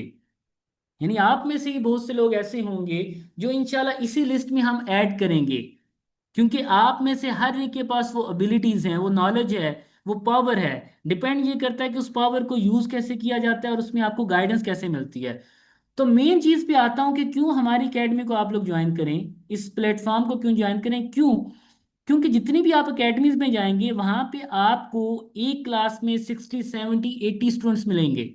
यानी आप में से ही बहुत से लोग ऐसे होंगे जो इंशाल्लाह इसी लिस्ट में हम ऐड करेंगे, क्योंकि आप में से हर एक के पास वो एबिलिटीज हैं, वो नॉलेज है, वो पावर है। डिपेंड ये करता है कि उस पावर को यूज कैसे किया जाता है और उसमें आपको गाइडेंस कैसे मिलती है। तो मेन चीज पे आता हूँ कि क्यों हमारी एकेडमी को आप लोग ज्वाइन करें, इस प्लेटफॉर्म को क्यों ज्वाइन करें, क्यों? क्योंकि जितनी भी आप एकेडमीज में जाएंगे वहां पे आपको एक क्लास में 60 70 80 स्टूडेंट्स मिलेंगे,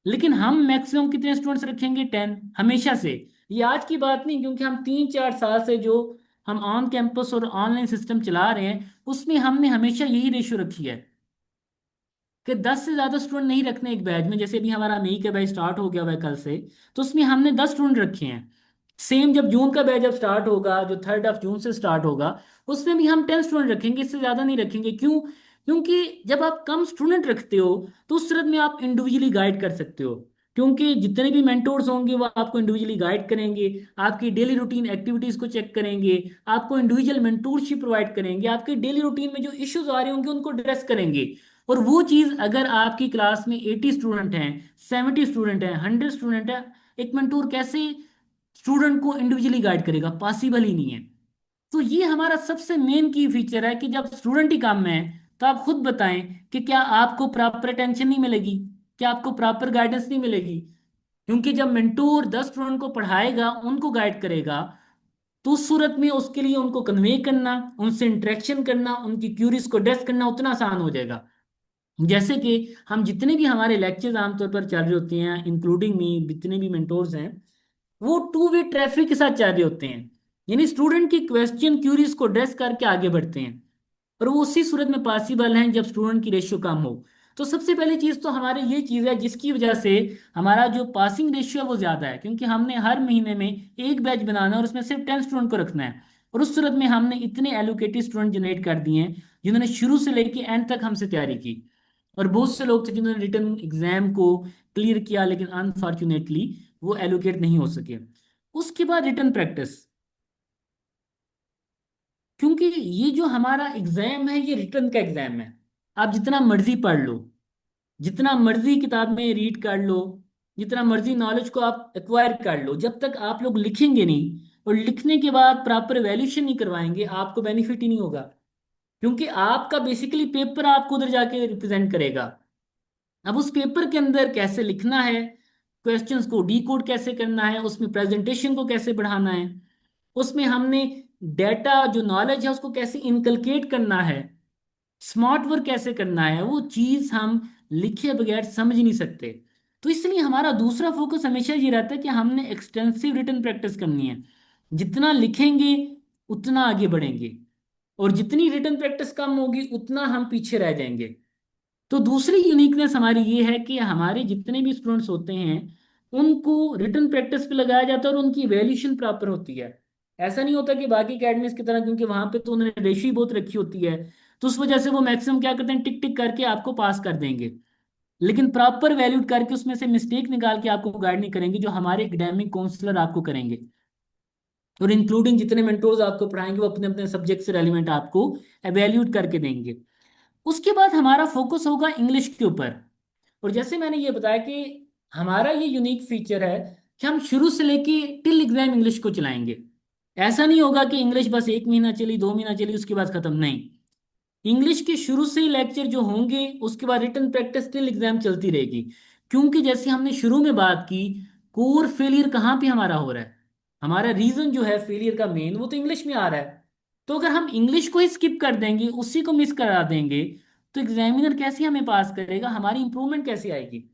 लेकिन हम मैक्सिमम कितने स्टूडेंट्स रखेंगे? 10 हमेशा से। ये आज की बात नहीं, क्योंकि हम 3 4 साल से जो हम ऑन कैंपस और ऑनलाइन सिस्टम चला रहे हैं उसमें हमने हमेशा यही रेशियो रखी है कि 10 से ज़्यादा स्टूडेंट नहीं रखने एक बैच में। जैसे अभी हमारा मई का बैच स्टार्ट हो गया हुआ है कल से, तो उसमें हमने 10 स्टूडेंट रखे हैं। सेम जब जून का बैच जब स्टार्ट होगा, जो 3rd ऑफ जून से स्टार्ट होगा, उसमें भी हम 10 स्टूडेंट रखेंगे, इससे ज़्यादा नहीं रखेंगे। क्यों? क्योंकि जब आप कम स्टूडेंट रखते हो तो उस सूरत में आप इंडिविजुअली गाइड कर सकते हो, क्योंकि जितने भी मेंटोर्स होंगे वो आपको इंडिविजुअली गाइड करेंगे, आपकी डेली रूटीन एक्टिविटीज़ को चेक करेंगे, आपको इंडिविजुअल मेंटोरशिप प्रोवाइड करेंगे, आपके डेली रूटीन में जो इश्यूज आ रहे होंगे उनको एड्रेस करेंगे। और वो चीज़ अगर आपकी क्लास में 80 स्टूडेंट हैं, 70 स्टूडेंट हैं, 100 स्टूडेंट हैं, एक मेंटोर कैसे स्टूडेंट को इंडिविजुअली गाइड करेगा? पॉसिबल ही नहीं है। तो ये हमारा सबसे मेन की फीचर है कि जब स्टूडेंट ही काम में है तो आप खुद बताएं कि क्या आपको प्रॉपर अटेंशन नहीं मिलेगी, क्या आपको प्रॉपर गाइडेंस नहीं मिलेगी? क्योंकि जब मेंटोर 10 स्टूडेंट को पढ़ाएगा, उनको गाइड करेगा, तो उस सूरत में उसके लिए उनको कन्वे करना, उनसे इंटरेक्शन करना, उनकी क्यूरीज को एड्रेस करना उतना आसान हो जाएगा। जैसे कि हम जितने भी हमारे लेक्चर्स आमतौर पर चल रहे होते हैं, इंक्लूडिंग मी, जितने भी मेंटोर्स हैं, वो टू वे ट्रैफिक के साथ चल रहे होते हैं, यानी स्टूडेंट की क्वेश्चन क्यूरीज को एड्रेस करके आगे बढ़ते हैं। और वो उसी सूरत में पॉसिबल है जब स्टूडेंट की रेशियो कम हो। तो सबसे पहली चीज़ तो हमारी ये चीज़ है जिसकी वजह से हमारा जो पासिंग रेशियो है वो ज़्यादा है, क्योंकि हमने हर महीने में एक बैच बनाना है और उसमें सिर्फ 10 स्टूडेंट को रखना है। और उस सूरत में हमने इतने एलोकेटेड स्टूडेंट जनरेट कर दिए हैं जिन्होंने शुरू से लेके एंड तक हमसे तैयारी की। और बहुत से लोग थे जिन्होंने रिटर्न एग्जाम को क्लियर किया लेकिन अनफॉर्चुनेटली वो एलोकेट नहीं हो सके। उसके बाद रिटर्न प्रैक्टिस, क्योंकि ये जो हमारा एग्जाम है ये रिटर्न का एग्जाम है। आप जितना मर्जी पढ़ लो, जितना मर्जी किताब में रीड कर लो, जितना मर्जी नॉलेज को आप एक्वायर कर लो, जब तक आप लोग लिखेंगे नहीं और लिखने के बाद प्रॉपर वैल्यूशन नहीं करवाएंगे आपको बेनिफिट ही नहीं होगा। क्योंकि आपका बेसिकली पेपर आपको उधर जाके रिप्रेजेंट करेगा। अब उस पेपर के अंदर कैसे लिखना है, क्वेश्चंस को डीकोड कैसे करना है, उसमें प्रेजेंटेशन को कैसे बढ़ाना है, उसमें हमने डेटा जो नॉलेज है उसको कैसे इनकलकेट करना है, स्मार्ट वर्क कैसे करना है, वो चीज़ हम लिखे बगैर समझ नहीं सकते। तो इसलिए हमारा दूसरा फोकस हमेशा ये रहता है कि हमने एक्सटेंसिव रिटन प्रैक्टिस करनी है। जितना लिखेंगे उतना आगे बढ़ेंगे, और जितनी रिटन प्रैक्टिस कम होगी उतना हम पीछे रह जाएंगे। तो दूसरी यूनिकनेस हमारी ये है कि हमारे जितने भी स्टूडेंट्स होते हैं उनको रिटन प्रैक्टिस पे लगाया जाता है और उनकी वैल्यूशन प्रॉपर होती है। ऐसा नहीं होता कि बाकी अकेडमीज की तरह, क्योंकि वहां पे तो उन्होंने रेशो बहुत रखी होती है, तो उस वजह से वो मैक्सिमम क्या करते हैं, टिक टिक करके आपको पास कर देंगे। लेकिन प्रॉपर वैल्यूड करके उसमें से मिस्टेक निकाल के आपको गाइड नहीं करेंगे, जो हमारे एकेडमिक काउंसलर आपको करेंगे, और इंक्लूडिंग जितने मेंटोर्स आपको पढ़ाएंगे वो अपने अपने सब्जेक्ट से रेलिवेंट आपको एवेल्यूट करके देंगे। उसके बाद हमारा फोकस होगा इंग्लिश के ऊपर। और जैसे मैंने ये बताया कि हमारा ये यूनिक फीचर है कि हम शुरू से लेके टिल एग्जाम इंग्लिश को चलाएंगे। ऐसा नहीं होगा कि इंग्लिश बस 1 महीना चली, 2 महीना चली, उसके बाद खत्म, नहीं। इंग्लिश के शुरू से ही लेक्चर जो होंगे, उसके बाद रिटन प्रैक्टिस टिल एग्जाम चलती रहेगी। क्योंकि जैसे हमने शुरू में बात की, कोर फेलियर कहाँ पे हमारा हो रहा है, हमारा रीजन जो है फेलियर का मेन, वो तो इंग्लिश में आ रहा है। तो अगर हम इंग्लिश को ही स्किप कर देंगे, उसी को मिस करा देंगे, तो एग्जामिनर कैसे हमें पास करेगा, हमारी इंप्रूवमेंट कैसे आएगी।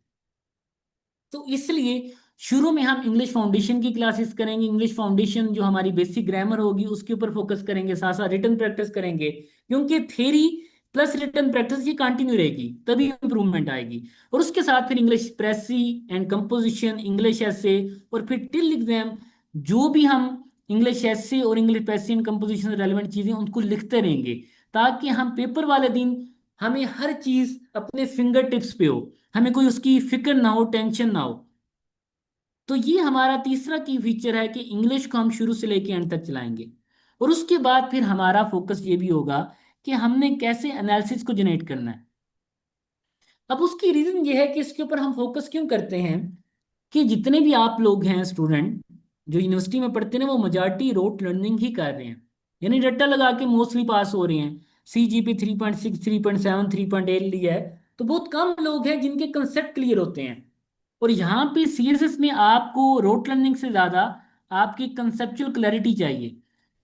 तो इसलिए शुरू में हम इंग्लिश फाउंडेशन की क्लासेस करेंगे, इंग्लिश फाउंडेशन जो हमारी बेसिक ग्रामर होगी उसके ऊपर फोकस करेंगे, साथ साथ रिटन प्रैक्टिस करेंगे, क्योंकि थ्योरी प्लस रिटन प्रैक्टिस ये कंटिन्यू रहेगी, तभी इंप्रूवमेंट आएगी। और उसके साथ फिर इंग्लिश प्रेसी एंड कंपोजिशन, इंग्लिश एसे, और फिर टिल एग्जाम जो भी हम इंग्लिश एसे और इंग्लिश प्रेसी एंड कंपोजिशन से रेलिवेंट चीजें उनको लिखते रहेंगे, ताकि हम पेपर वाले दिन हमें हर चीज अपने फिंगर टिप्स पे हो, हमें कोई उसकी फिक्र ना हो, टेंशन ना हो। तो ये हमारा तीसरा की फीचर है कि इंग्लिश को हम शुरू से लेके एंड तक चलाएंगे। और उसके बाद फिर हमारा फोकस ये भी होगा कि हमने कैसे एनालिसिस को जनरेट करना है। अब उसकी रीजन ये है कि इसके ऊपर हम फोकस क्यों करते हैं, कि जितने भी आप लोग हैं स्टूडेंट जो यूनिवर्सिटी में पढ़ते हैं, वो मेजॉरिटी रोट लर्निंग ही कर रहे हैं, यानी रट्टा लगा के मोस्टली पास हो रहे हैं। CGP 3.6, 3.7, 3.8 लिया है, तो बहुत कम लोग हैं जिनके कंसेप्ट क्लियर होते हैं। और यहाँ पे CSS में आपको रोट लर्निंग से ज़्यादा आपकी कंसेप्चुअल क्लैरिटी चाहिए।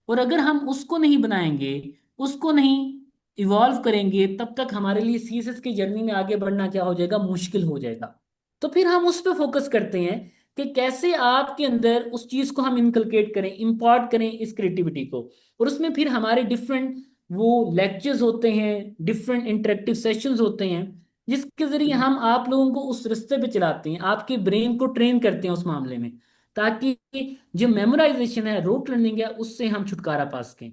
और अगर हम उसको नहीं बनाएंगे, उसको नहीं इवॉल्व करेंगे, तब तक हमारे लिए CSS की जर्नी में आगे बढ़ना क्या हो जाएगा, मुश्किल हो जाएगा। तो फिर हम उस पर फोकस करते हैं कि कैसे आपके अंदर उस चीज़ को हम इनकलकेट करें, इम्पॉर्ट करें इस क्रिएटिविटी को। और उसमें फिर हमारे डिफरेंट वो लेक्चर्स होते हैं, डिफरेंट इंटरेक्टिव सेशंस होते हैं, जिसके जरिए हम आप लोगों को उस रास्ते पे चलाते हैं, आपके ब्रेन को ट्रेन करते हैं उस मामले में, ताकि जो मेमोराइजेशन है, रोट लर्निंग है, उससे हम छुटकारा पा सकें।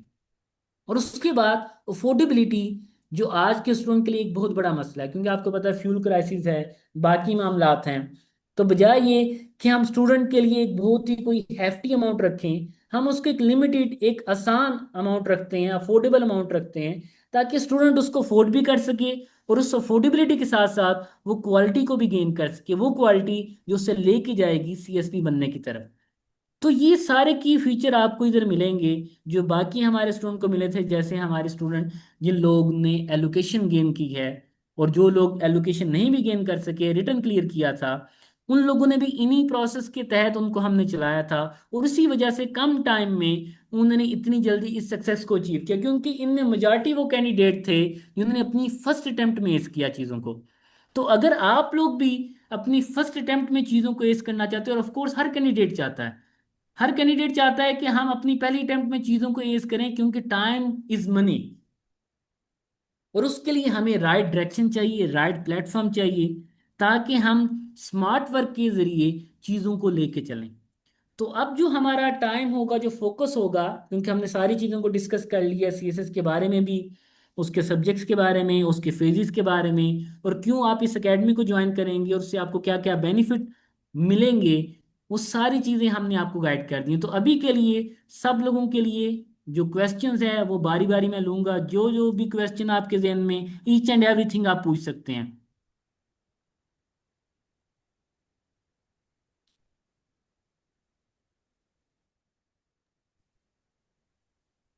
और उसके बाद अफोर्डेबिलिटी, जो आज के स्टूडेंट के लिए एक बहुत बड़ा मसला है, क्योंकि आपको पता है फ्यूल क्राइसिस है, बाकी मामलात हैं। तो बजाय ये कि हम स्टूडेंट के लिए एक बहुत ही कोई हैफ्टी अमाउंट रखें, हम उसको एक लिमिटेड, एक आसान अमाउंट रखते हैं, अफोर्डेबल अमाउंट रखते हैं, ताकि स्टूडेंट उसको अफोर्ड भी कर सके, और उस अफोर्डेबिलिटी के साथ साथ वो क्वालिटी को भी गेन कर सके, वो क्वालिटी जो उससे लेके जाएगी CSP बनने की तरफ। तो ये सारे की फीचर आपको इधर मिलेंगे, जो बाकी हमारे स्टूडेंट को मिले थे। जैसे हमारे स्टूडेंट जिन लोग ने एलोकेशन गेन की है, और जो लोग एलोकेशन नहीं भी गेन कर सके, रिटर्न क्लियर किया था, उन लोगों ने भी इन्हीं प्रोसेस के तहत उनको हमने चलाया था। और उसी वजह से कम टाइम में उन्होंने इतनी जल्दी इस सक्सेस को अचीव किया, क्योंकि इनमें मेजॉरिटी वो कैंडिडेट थे जिन्होंने अपनी फर्स्ट अटेम्प्ट में एस किया चीज़ों को। तो अगर आप लोग भी अपनी फर्स्ट अटेम्प्ट में चीज़ों को एस करना चाहते हो, और ऑफ कोर्स हर कैंडिडेट चाहता है कि हम अपनी पहली अटेम्प्ट में चीजों को एज करें, क्योंकि टाइम इज मनी। और उसके लिए हमें राइट डायरेक्शन चाहिए, राइट प्लेटफॉर्म चाहिए, ताकि हम स्मार्ट वर्क के जरिए चीजों को लेके चलें। तो अब जो हमारा टाइम होगा, जो फोकस होगा, क्योंकि हमने सारी चीज़ों को डिस्कस कर लिया, CSS के बारे में भी, उसके सब्जेक्ट्स के बारे में, उसके फेजेस के बारे में, और क्यों आप इस एकेडमी को ज्वाइन करेंगे, और उससे आपको क्या क्या बेनिफिट मिलेंगे, वो सारी चीज़ें हमने आपको गाइड कर दी हैं। तो अभी के लिए सब लोगों के लिए जो क्वेश्चंस है वो बारी बारी मैं लूंगा, जो जो भी क्वेश्चन आपके जहन में, ईच एंड एवरीथिंग आप पूछ सकते हैं।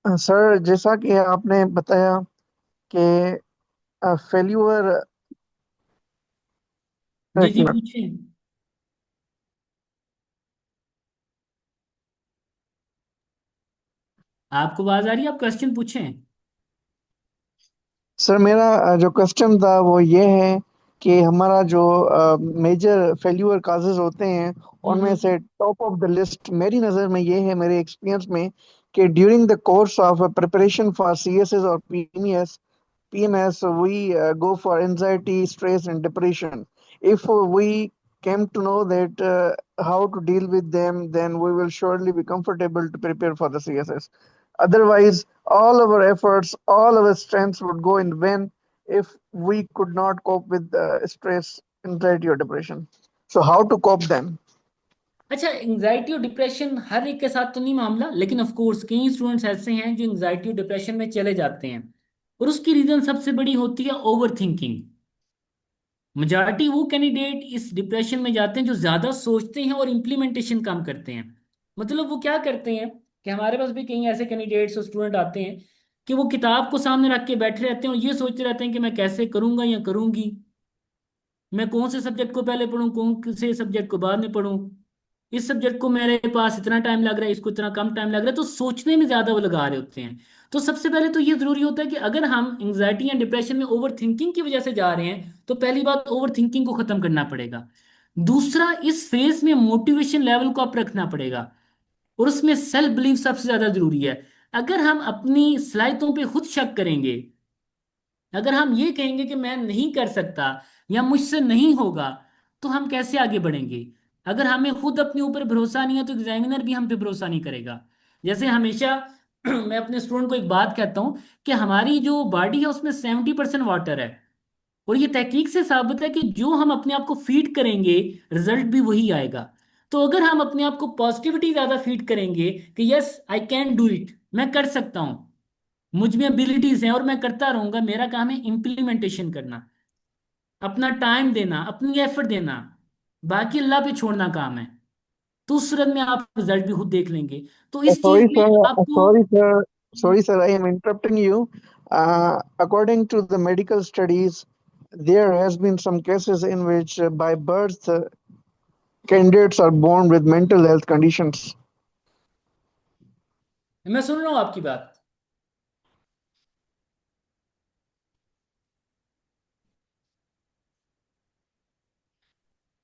सर, जैसा कि आपने बताया कि फेल्यूर, जी एक जी, मिनट। पूछें। आपको आवाज आ रही है, आप क्वेश्चन पूछें। सर, मेरा जो क्वेश्चन था वो ये है कि हमारा जो मेजर फेल्यूर काजेस होते हैं, उनमें हम्म। से टॉप ऑफ द लिस्ट मेरी नज़र में ये है, मेरे एक्सपीरियंस में, कि during the course of preparation for CSS और PMS, we go for anxiety, stress, and depression. If we came to know that how to deal with them, then we will surely be comfortable to prepare for the CSS. Otherwise, all our efforts, all our strengths would go in vain if we could not cope with stress anxiety or depression. So how to cope then? अच्छा, anxiety और depression हर एक के साथ तो नहीं मामला, लेकिन of course कई स्टूडेंट्स ऐसे हैं जो एंजाइटी और डिप्रेशन में चले जाते हैं। और उसकी रीजन सबसे बड़ी होती है ओवर थिंकिंग। मेजॉरिटी वो कैंडिडेट इस डिप्रेशन में जाते हैं जो ज्यादा सोचते हैं और इम्प्लीमेंटेशन कम करते हैं। मतलब वो क्या करते हैं कि हमारे पास भी कई ऐसे कैंडिडेट्स और स्टूडेंट आते हैं कि वो किताब को सामने रख के बैठे रहते हैं और ये सोचते रहते हैं कि मैं कैसे करूंगा या करूंगी, मैं कौन से सब्जेक्ट को पहले पढूं, कौन से सब्जेक्ट को बाद में पढूं, इस सब्जेक्ट को मेरे पास इतना टाइम लग रहा है, इसको इतना कम टाइम लग रहा है। तो सोचने में ज्यादा वो लगा रहे होते हैं। तो सबसे पहले तो ये जरूरी होता है कि अगर हम एंग्जाइटी या डिप्रेशन में ओवर थिंकिंग की वजह से जा रहे हैं तो पहली बात ओवर थिंकिंग को खत्म करना पड़ेगा। दूसरा, इस फेज में मोटिवेशन लेवल को अप रखना पड़ेगा और उसमें सेल्फ बिलीफ सबसे ज्यादा जरूरी है। अगर हम अपनी सलाहियतों पे खुद शक करेंगे, अगर हम ये कहेंगे कि मैं नहीं कर सकता या मुझसे नहीं होगा, तो हम कैसे आगे बढ़ेंगे? अगर हमें खुद अपने ऊपर भरोसा नहीं है तो एग्जामिनर भी हम पे भरोसा नहीं करेगा। जैसे हमेशा मैं अपने स्टूडेंट को एक बात कहता हूँ कि हमारी जो बॉडी है उसमें 70% वाटर है। और ये तहकीक से साबित है कि जो हम अपने आप को फीड करेंगे, रिजल्ट भी वही आएगा। तो अगर हम अपने आप को पॉजिटिविटी ज्यादा फीड करेंगे कि yes I can do it, मैं कर सकता हूँ, मुझ में एबिलिटीज हैं और मैं करता रहूंगा, मेरा काम है इम्प्लीमेंटेशन करना, अपना टाइम देना, अपनी एफर्ट देना, बाकी अल्लाह पे छोड़ना काम है। तो उस सूरत में आप रिजल्ट भी खुद देख लेंगे। तो इस चीज Sorry, में sir. आपको Sorry, sir. Sorry, sir. I am interrupting you. According to the medical studies, there has been some cases in which, by birth, candidates are born with mental health conditions. मैं सुन रहा हूँ आपकी बात।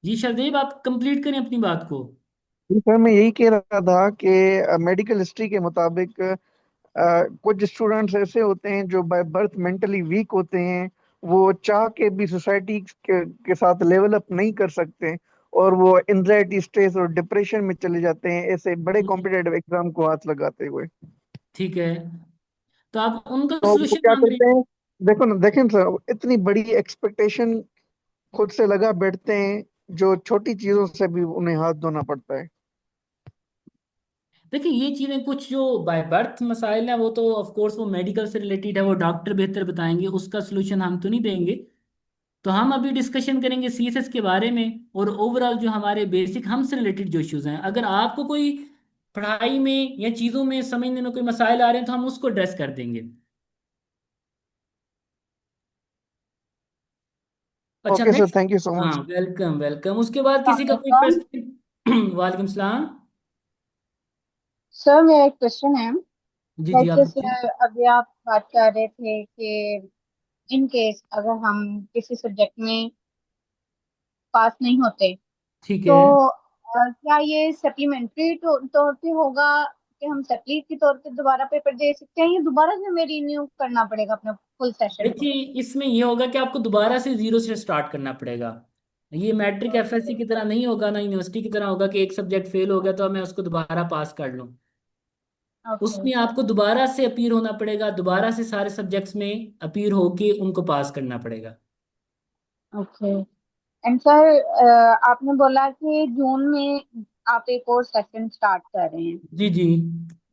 जी शरदेव, आप complete करें अपनी बात को। जी सर, मैं यही कह रहा था कि मेडिकल हिस्ट्री के मुताबिक कुछ स्टूडेंट्स ऐसे होते हैं जो बाय बर्थ मेंटली वीक होते हैं। वो चाह के भी सोसाइटी के साथ लेवल अप नहीं कर सकते और वो एंजाइटी, स्ट्रेस और डिप्रेशन में चले जाते हैं, ऐसे बड़े कॉम्पिटेटिव एग्जाम को हाथ लगाते हुए। ठीक है, तो आप उनका तो वो सोल्यूशन क्या मांग रहे करते हैं? देखो ना, देखें सर, इतनी बड़ी एक्सपेक्टेशन खुद से लगा बैठते हैं जो छोटी चीजों से भी उन्हें हाथ धोना पड़ता है। देखिए, ये चीजें कुछ जो बाय बर्थ मसाइल हैं वो तो ऑफ कोर्स वो मेडिकल से रिलेटेड है, वो डॉक्टर बेहतर बताएंगे, उसका सोल्यूशन हम तो नहीं देंगे। तो हम अभी डिस्कशन करेंगे सीएसएस के बारे में और ओवरऑल जो हमारे बेसिक हमसे रिलेटेड जो इश्यूज हैं। अगर आपको कोई पढ़ाई में या चीज़ों में समझने में कोई मसाइल आ रहे हैं तो हम उसको एड्रेस कर देंगे। अच्छा okay sir, next. Thank you so हाँ, मच। Welcome welcome. उसके बाद किसी का कोई वालेकुम क्वेश्चन? वालेकुम सलाम। सर, मेरा एक क्वेश्चन है। जी जी, लाइक आप जैसे पूछिए। अभी आप बात कर रहे थे कि इन केस अगर हम किसी सब्जेक्ट में पास नहीं होते ठीक तो है। क्या ये सप्लीमेंट्री तौर पे होगा कि हम सप्ली के तौर पे दोबारा पेपर दे सकते हैं या दोबारा से हमें रिन्यू करना पड़ेगा अपना फुल सेशन को? देखिए, इसमें ये होगा कि आपको दोबारा से जीरो से स्टार्ट करना पड़ेगा। ये मैट्रिक एफएससी की तरह नहीं होगा, ना यूनिवर्सिटी की तरह होगा कि एक सब्जेक्ट फेल हो गया तो मैं उसको दोबारा पास कर लूँ। ओके। उसमें आपको दोबारा से अपीयर होना पड़ेगा, दोबारा से सारे सब्जेक्ट्स में अपीयर होके उनको पास करना पड़ेगा। ओके। एंड सर, आपने बोला कि जून में आप एक और सेशन स्टार्ट कर रहे हैं। जी जी।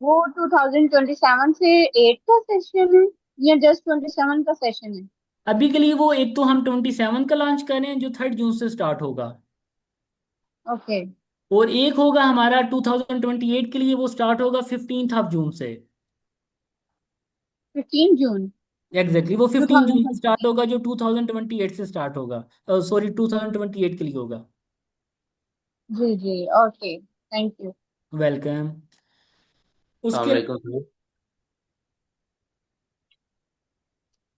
वो 2027 से 8 का सेशन है या जस्ट 27 का सेशन है? अभी के लिए वो एक तो हम 27 का लॉन्च कर रहे हैं जो 3rd जून से स्टार्ट होगा। ओके। और एक होगा हमारा 2028 के लिए, वो स्टार्ट होगा 15 जून से। 15 जून एग्जैक्टली, वो 15 जून से स्टार्ट 2028? होगा जो 2028 से स्टार्ट होगा। सॉरी, 2028 के लिए होगा। जी जी, ओके, थैंक यू। वेलकम। उसके अलैक्म सर।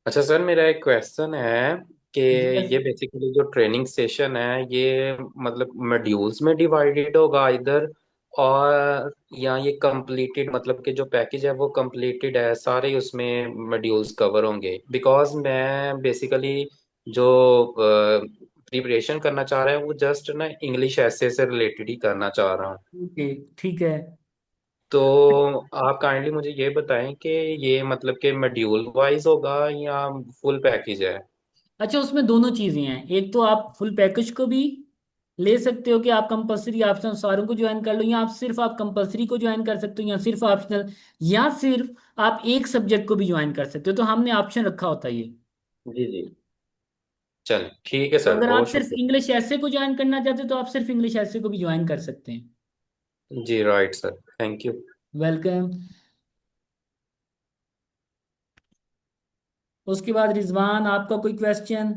अच्छा सर, मेरा एक क्वेश्चन है कि यस। ये बेसिकली जो ट्रेनिंग सेशन है ये मतलब मॉड्यूल्स में डिवाइडेड होगा इधर, और या ये कंप्लीटेड मतलब कि जो पैकेज है वो कंप्लीटेड है, सारे उसमें मॉड्यूल्स कवर होंगे? बिकॉज मैं बेसिकली जो प्रिपरेशन करना चाह रहा है वो जस्ट ना इंग्लिश ऐसे से रिलेटेड ही करना चाह रहा हूँ। ओके, ठीक है। तो आप काइंडली मुझे ये बताएं कि ये मतलब कि मॉड्यूल वाइज होगा या फुल पैकेज है? अच्छा, उसमें दोनों चीज़ें हैं। एक तो आप फुल पैकेज को भी ले सकते हो कि आप कंपलसरी ऑप्शन सारों को ज्वाइन कर लो, या आप कंपलसरी को ज्वाइन कर सकते हो, या सिर्फ ऑप्शनल, या सिर्फ आप एक सब्जेक्ट को भी ज्वाइन कर सकते हो। तो हमने ऑप्शन रखा होता है ये। जी जी। चल ठीक है तो सर, अगर आप बहुत सिर्फ शुक्रिया। इंग्लिश ऐसे को ज्वाइन करना चाहते हो तो आप सिर्फ इंग्लिश ऐसे को भी ज्वाइन कर सकते हैं। जी right sir, thank you. Welcome. उसके बाद रिजवान, आपका कोई question?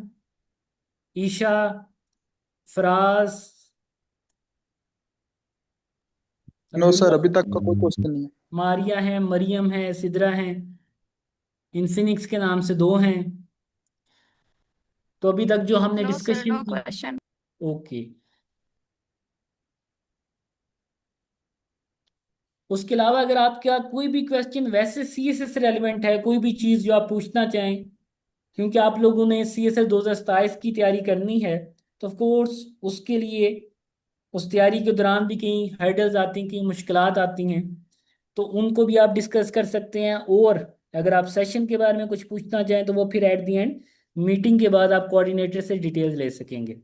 Isha, Faraz, no sir, Abdullah, अभी तक का कोई क्वेश्चन नहीं है। मारिया है, मरियम है, सिदरा है, इन्फिनिक्स के नाम से दो हैं। तो अभी तक जो हमने नो सर, डिस्कशन नो की। क्वेश्चन। ओके। उसके अलावा अगर आपका कोई भी क्वेश्चन वैसे सीएसएस से रेलिवेंट है, कोई भी चीज़ जो आप पूछना चाहें, क्योंकि आप लोगों ने सीएसएस 2027 की तैयारी करनी है, तो ऑफ कोर्स उसके लिए उस तैयारी के दौरान भी कई हर्डल्स आती हैं, कई मुश्किलात आती हैं, तो उनको भी आप डिस्कस कर सकते हैं। और अगर आप सेशन के बारे में कुछ पूछना चाहें तो वो फिर एट द एंड मीटिंग के बाद आप कोऑर्डिनेटर से डिटेल्स ले सकेंगे।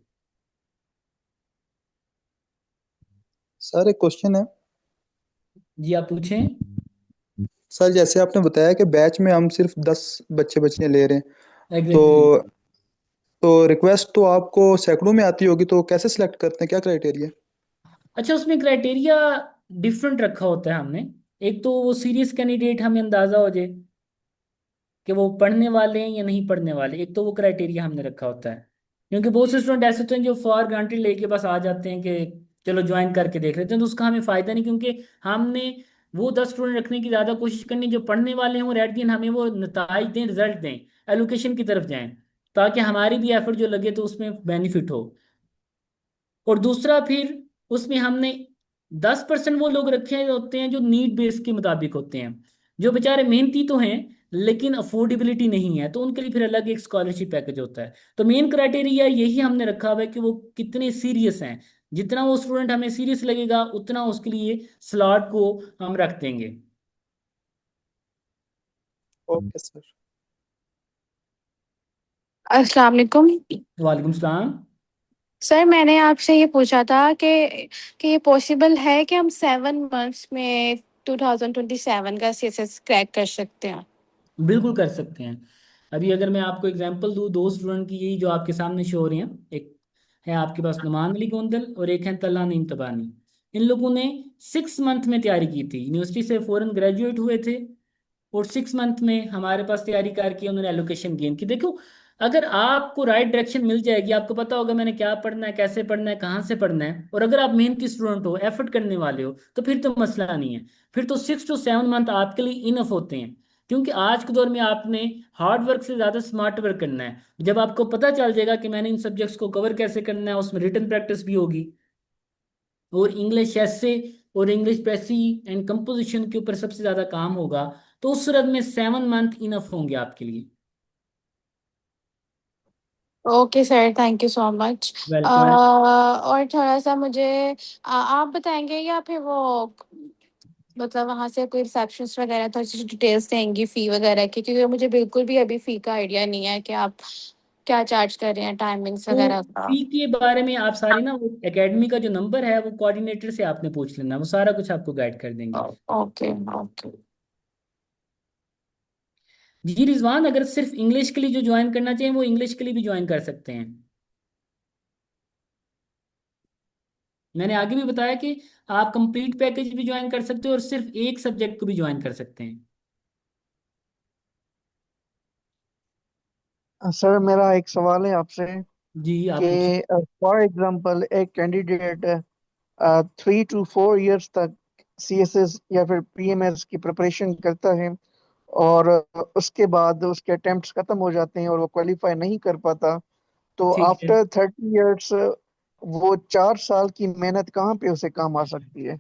सर एक क्वेश्चन है। जी आप पूछें। सर जैसे आपने बताया कि बैच में हम सिर्फ 10 बच्चे बच्चे ले रहे हैं, तो एग्जैक्टली। रिक्वेस्ट तो आपको सैकड़ों में आती होगी, तो कैसे सिलेक्ट करते हैं, क्या क्राइटेरिया? अच्छा, उसमें क्राइटेरिया डिफरेंट रखा होता है हमने। एक तो वो सीरियस कैंडिडेट हमें अंदाजा हो जाए कि वो पढ़ने वाले हैं या नहीं पढ़ने वाले, एक तो वो क्राइटेरिया हमने रखा होता है। क्योंकि बहुत से स्टूडेंट ऐसे होते हैं जो फॉर ग्रांटेड लेके बस आ जाते हैं कि चलो ज्वाइन करके देख लेते हैं, तो उसका हमें फ़ायदा नहीं, क्योंकि हमने वो 10 स्टूडेंट रखने की ज़्यादा कोशिश करनी जो पढ़ने वाले हैं, और एट द एंड हमें वो नताइज दें, रिजल्ट दें, एलोकेशन की तरफ जाएं, ताकि हमारी भी एफर्ट जो लगे तो उसमें बेनिफिट हो। और दूसरा फिर उसमें हमने 10% वो लोग रखे होते हैं जो नीड बेस के मुताबिक होते हैं, जो बेचारे मेहनती तो हैं लेकिन अफोर्डेबिलिटी नहीं है, तो उनके लिए फिर अलग एक स्कॉलरशिप पैकेज होता है। तो मेन क्राइटेरिया यही हमने रखा हुआ है कि वो कितने सीरियस हैं। जितना वो स्टूडेंट हमें सीरियस लगेगा उतना उसके लिए स्लॉट को हम रख देंगे। Okay sir. अस्सलाम वालेकुम। वालेकुम सलाम। सर मैंने आपसे ये पूछा था कि ये पॉसिबल है कि हम 7 मंथ्स में 2027 का सीएसएस क्रैक कर सकते हैं? बिल्कुल कर सकते हैं। अभी अगर मैं आपको एग्जांपल दूं, दो स्टूडेंट की यही जो आपके सामने शो हो रही हैं, एक है आपके पास नुमान अली गोंदल और एक है तल्ला नीम तबानी। इन लोगों ने 6 मंथ में तैयारी की थी, यूनिवर्सिटी से फौरन ग्रेजुएट हुए थे, और 6 मंथ में हमारे पास तैयारी करके उन्होंने एलोकेशन गेन की। देखो, अगर आपको राइट डायरेक्शन मिल जाएगी, आपको पता होगा मैंने क्या पढ़ना है, कैसे पढ़ना है, कहाँ से पढ़ना है, और अगर आप मेहनती स्टूडेंट हो, एफर्ट करने वाले हो, तो फिर तो मसला नहीं है। फिर तो 6 to 7 मंथ आपके लिए इनफ होते हैं। क्योंकि आज के दौर में आपने हार्ड वर्क से ज़्यादा स्मार्ट वर्क करना है। जब आपको पता चल जाएगा कि मैंने इन सब्जेक्ट्स को कवर कैसे करना है, उसमें रिटन प्रैक्टिस भी होगी, और इंग्लिश ऐसे और इंग्लिश पैसी एंड कंपोजिशन के ऊपर सबसे ज़्यादा काम होगा, तो उस सूरत में 7 मंथ इनफ होंगे आपके लिए। Okay sir, thank you so much. Welcome. और थोड़ा सा मुझे आप बताएंगे या फिर वो मतलब वहाँ से कोई रिसेप्शनिस्ट वगैरह थोड़ी सी डिटेल्स देंगी फ़ी वगैरह की, क्योंकि मुझे बिल्कुल भी अभी फ़ी का आइडिया नहीं है कि आप क्या चार्ज कर रहे हैं, टाइमिंग्स तो वगैरह का। फी के बारे में आप सारी ना, वो एकेडमी का जो नंबर है वो कोऑर्डिनेटर से आपने पूछ लेना, वो सारा कुछ आपको गाइड कर देंगे। Okay okay. जी रिजवान, अगर सिर्फ इंग्लिश के लिए जो ज्वाइन करना चाहिए वो इंग्लिश के लिए भी ज्वाइन कर सकते हैं। मैंने आगे भी बताया कि आप कंप्लीट पैकेज भी ज्वाइन कर सकते हो और सिर्फ एक सब्जेक्ट को भी ज्वाइन कर सकते हैं। सर मेरा एक सवाल है आपसे जी आप पूछें। कि फॉर एग्जांपल एक कैंडिडेट 3 to 4 years तक सीएसएस या फिर पीएमएस की प्रिपरेशन करता है, और उसके बाद उसके अटेम्प्ट्स खत्म हो जाते हैं और वो क्वालिफाई नहीं कर पाता, तो ठीक है। आफ्टर 30 years वो 4 साल की मेहनत कहाँ पे उसे काम आ सकती है?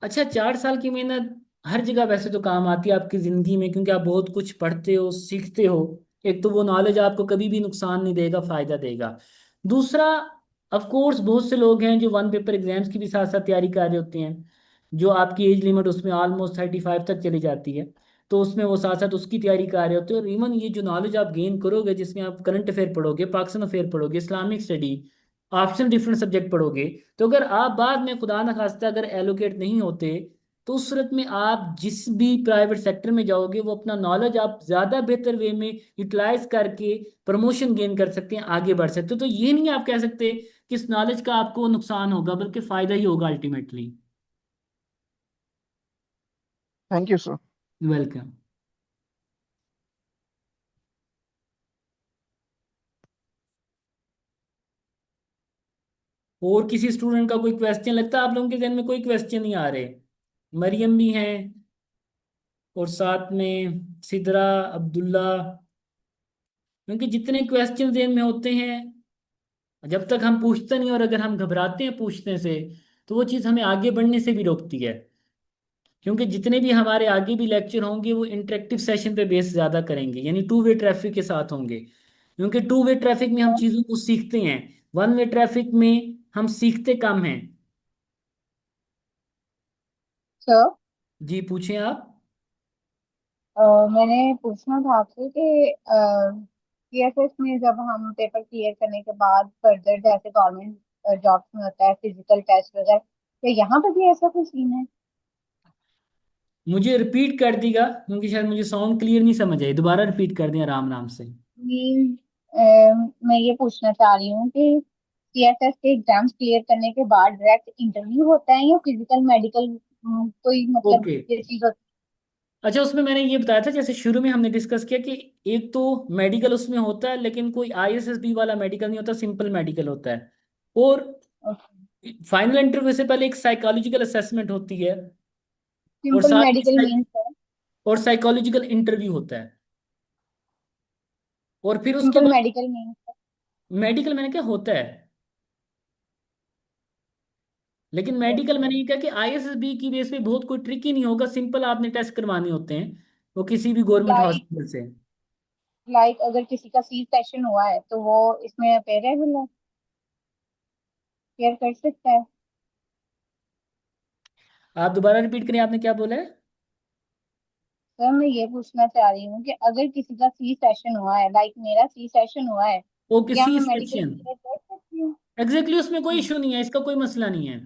अच्छा, 4 साल की मेहनत हर जगह वैसे तो काम आती है आपकी ज़िंदगी में, क्योंकि आप बहुत कुछ पढ़ते हो, सीखते हो। एक तो वो नॉलेज आपको कभी भी नुकसान नहीं देगा, फ़ायदा देगा। दूसरा, ऑफ कोर्स बहुत से लोग हैं जो वन पेपर एग्जाम्स की भी साथ साथ तैयारी कर रहे होते हैं, जो आपकी एज लिमिट उसमें ऑलमोस्ट 35 तक चली जाती है। तो उसमें वो साथ साथ उसकी तैयारी कर रहे होते हैं। और इवन ये जो नॉलेज आप गेन करोगे, जिसमें आप करंट अफेयर पढ़ोगे, पाकिस्तान अफेयर पढ़ोगे, Islamic study, optional different subject पढ़ोगे, तो अगर आप बाद में खुदा न खास्ता अगर एलोकेट नहीं होते, तो उस सूरत में आप जिस भी प्राइवेट सेक्टर में जाओगे, वो अपना नॉलेज आप ज़्यादा बेहतर वे में यूटिलाइज करके प्रमोशन गेन कर सकते हैं, आगे बढ़ सकते हो। तो ये नहीं आप कह सकते कि इस नॉलेज का आपको नुकसान होगा, बल्कि फ़ायदा ही होगा ultimately. Thank you sir. Welcome. और किसी स्टूडेंट का कोई क्वेश्चन लगता है? आप लोगों के ध्यान में कोई क्वेश्चन नहीं आ रहे? मरियम भी हैं, और साथ में सिदरा, अब्दुल्ला। क्योंकि जितने क्वेश्चन ध्यान में होते हैं, जब तक हम पूछते नहीं और अगर हम घबराते हैं पूछने से, तो वो चीज़ हमें आगे बढ़ने से भी रोकती है। क्योंकि जितने भी हमारे आगे भी लेक्चर होंगे, वो इंटरेक्टिव सेशन पे बेस ज़्यादा करेंगे, यानी टू वे ट्रैफिक के साथ होंगे। क्योंकि टू वे ट्रैफिक में हम चीज़ों को सीखते हैं, वन वे ट्रैफिक में हम सीखते कम हैं। सर, जी पूछें आप। मैंने पूछना था आपसे कि सीएसएस में जब हम पेपर क्लियर करने के बाद फर्दर जैसे गवर्नमेंट जॉब्स में होता है फिजिकल टेस्ट वगैरह, क्या यहाँ पे भी ऐसा कुछ सीन है? मुझे रिपीट कर दीगा, क्योंकि शायद मुझे साउंड क्लियर नहीं समझ आई, दोबारा रिपीट कर दें आराम आराम से। मीन मैं ये पूछना चाह रही हूँ कि सीएसएस के एग्जाम्स क्लियर करने के बाद डायरेक्ट इंटरव्यू होता है या फिजिकल मेडिकल कोई मतलब ओके। ये चीज होती अच्छा, उसमें मैंने ये बताया था, जैसे शुरू में हमने डिस्कस किया कि एक तो मेडिकल उसमें होता है, लेकिन कोई आईएसएसबी वाला मेडिकल नहीं होता, सिंपल मेडिकल होता है। और है? फाइनल इंटरव्यू से पहले एक साइकोलॉजिकल असेसमेंट होती है, और सिंपल साथ ही मेडिकल मीन्स है? और साइकोलॉजिकल इंटरव्यू होता है। और फिर उसके सिंपल बाद मेडिकल मीन्स है? मेडिकल मैंने क्या होता है, लेकिन मेडिकल ओके। मैंने ये कहा कि आईएसएसबी की बेस पे बहुत कोई ट्रिकी नहीं होगा, सिंपल आपने टेस्ट करवाने होते हैं, वो किसी भी गवर्नमेंट लाइक हॉस्पिटल से। अगर किसी का सी सेक्शन हुआ है तो वो इसमें अपेयरेबल है, केयर कर सकता है? आप दोबारा रिपीट करें, आपने क्या बोला है? सर, मैं ये पूछना चाह रही हूँ कि अगर किसी का सी सेक्शन हुआ है, लाइक मेरा सी सेक्शन हुआ है, तो ओके, क्या सी मैं मेडिकल सेक्शन। क्लियर कर सकती हूँ? एग्जैक्टली, उसमें कोई हम्म। इशू नहीं है, इसका कोई मसला नहीं है।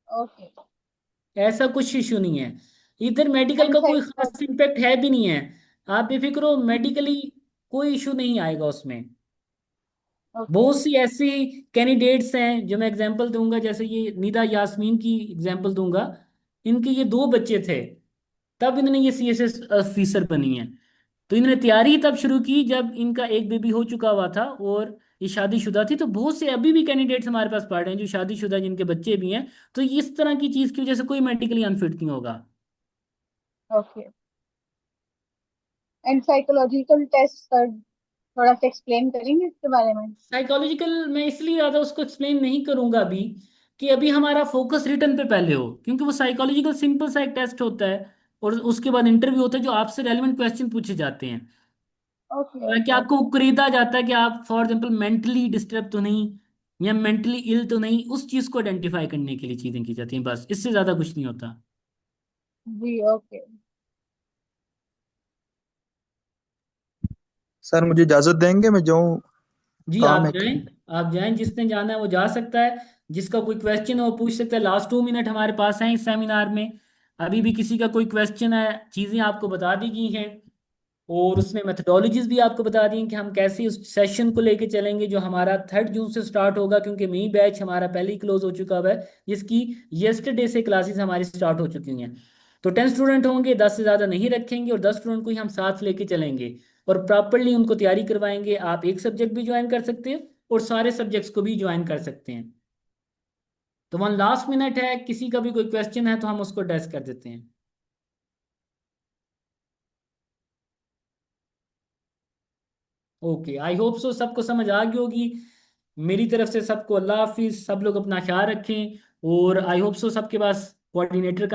ओके। ऐसा कुछ इशू नहीं है। इधर मेडिकल एंड का कोई खास साइकोलॉजी? इम्पैक्ट है भी नहीं है। आप बेफिक्र हो, मेडिकली कोई इशू नहीं आएगा उसमें। ओके। बहुत सी ऐसी कैंडिडेट्स हैं जो मैं एग्जांपल दूंगा, जैसे ये निदा यास्मीन की एग्जांपल दूंगा। इनके ये दो बच्चे थे, तब इन्होंने ये सीएसएस ऑफिसर बनी है। तो इन्होंने तैयारी तब शुरू की जब इनका एक बेबी हो चुका हुआ था, और ये शादीशुदा थी। तो बहुत से अभी भी कैंडिडेट्स हमारे पास पढ़ रहे हैं जो शादीशुदा, जिनके बच्चे भी हैं। तो इस तरह की चीज़ की वजह से कोई मेडिकली अनफिट नहीं होगा। Okay. And psychological test sir, थोड़ा सा एक्सप्लेन करेंगे इसके बारे में? साइकोलॉजिकल मैं इसलिए ज़्यादा उसको एक्सप्लेन नहीं करूंगा अभी, कि अभी हमारा फोकस रिटर्न पे पहले हो, क्योंकि वो साइकोलॉजिकल सिंपल सा एक टेस्ट होता है, और उसके बाद इंटरव्यू होता है जो आपसे रेलिवेंट क्वेश्चन पूछे जाते हैं, ओके। ताकि ओके। आपको खरीदा जाता है कि आप फॉर एग्जाम्पल मेंटली डिस्टर्ब तो नहीं, या मेंटली इल तो नहीं, उस चीज़ को आइडेंटिफाई करने के लिए चीज़ें की जाती हैं, बस इससे ज़्यादा कुछ नहीं होता। जी ओके। सर मुझे इजाजत देंगे, मैं जाऊँ, जी काम आप है जाएं। कहीं। आप जाएं, जिसने जाना है वो जा सकता है। जिसका कोई क्वेश्चन है वो पूछ सकता है। लास्ट 2 मिनट हमारे पास हैं इस सेमिनार में। अभी भी किसी का कोई क्वेश्चन है, चीज़ें आपको बता दी गई हैं, और उसमें मेथडोलॉजीज भी आपको बता दी हैं कि हम कैसे उस सेशन को लेके चलेंगे जो हमारा 3 जून से स्टार्ट होगा, क्योंकि मई बैच हमारा पहले ही क्लोज हो चुका हुआ है, जिसकी येस्टरडे से क्लासेस हमारी स्टार्ट हो चुकी हैं। तो 10 स्टूडेंट होंगे, 10 से ज़्यादा नहीं रखेंगे, और 10 स्टूडेंट को ही हम साथ लेके चलेंगे, और प्रॉपरली उनको तैयारी करवाएंगे। आप एक सब्जेक्ट भी ज्वाइन कर सकते हैं, और सारे सब्जेक्ट्स को भी ज्वाइन कर सकते हैं। तो वन लास्ट मिनट है, किसी का भी कोई क्वेश्चन है तो हम उसको एड्रेस कर देते हैं। ओके, आई होप सो सबको समझ आ गई होगी। मेरी तरफ से सबको अल्लाह हाफिज, सब लोग अपना ख्याल रखें, और आई होप सो सबके पास कोऑर्डिनेटर का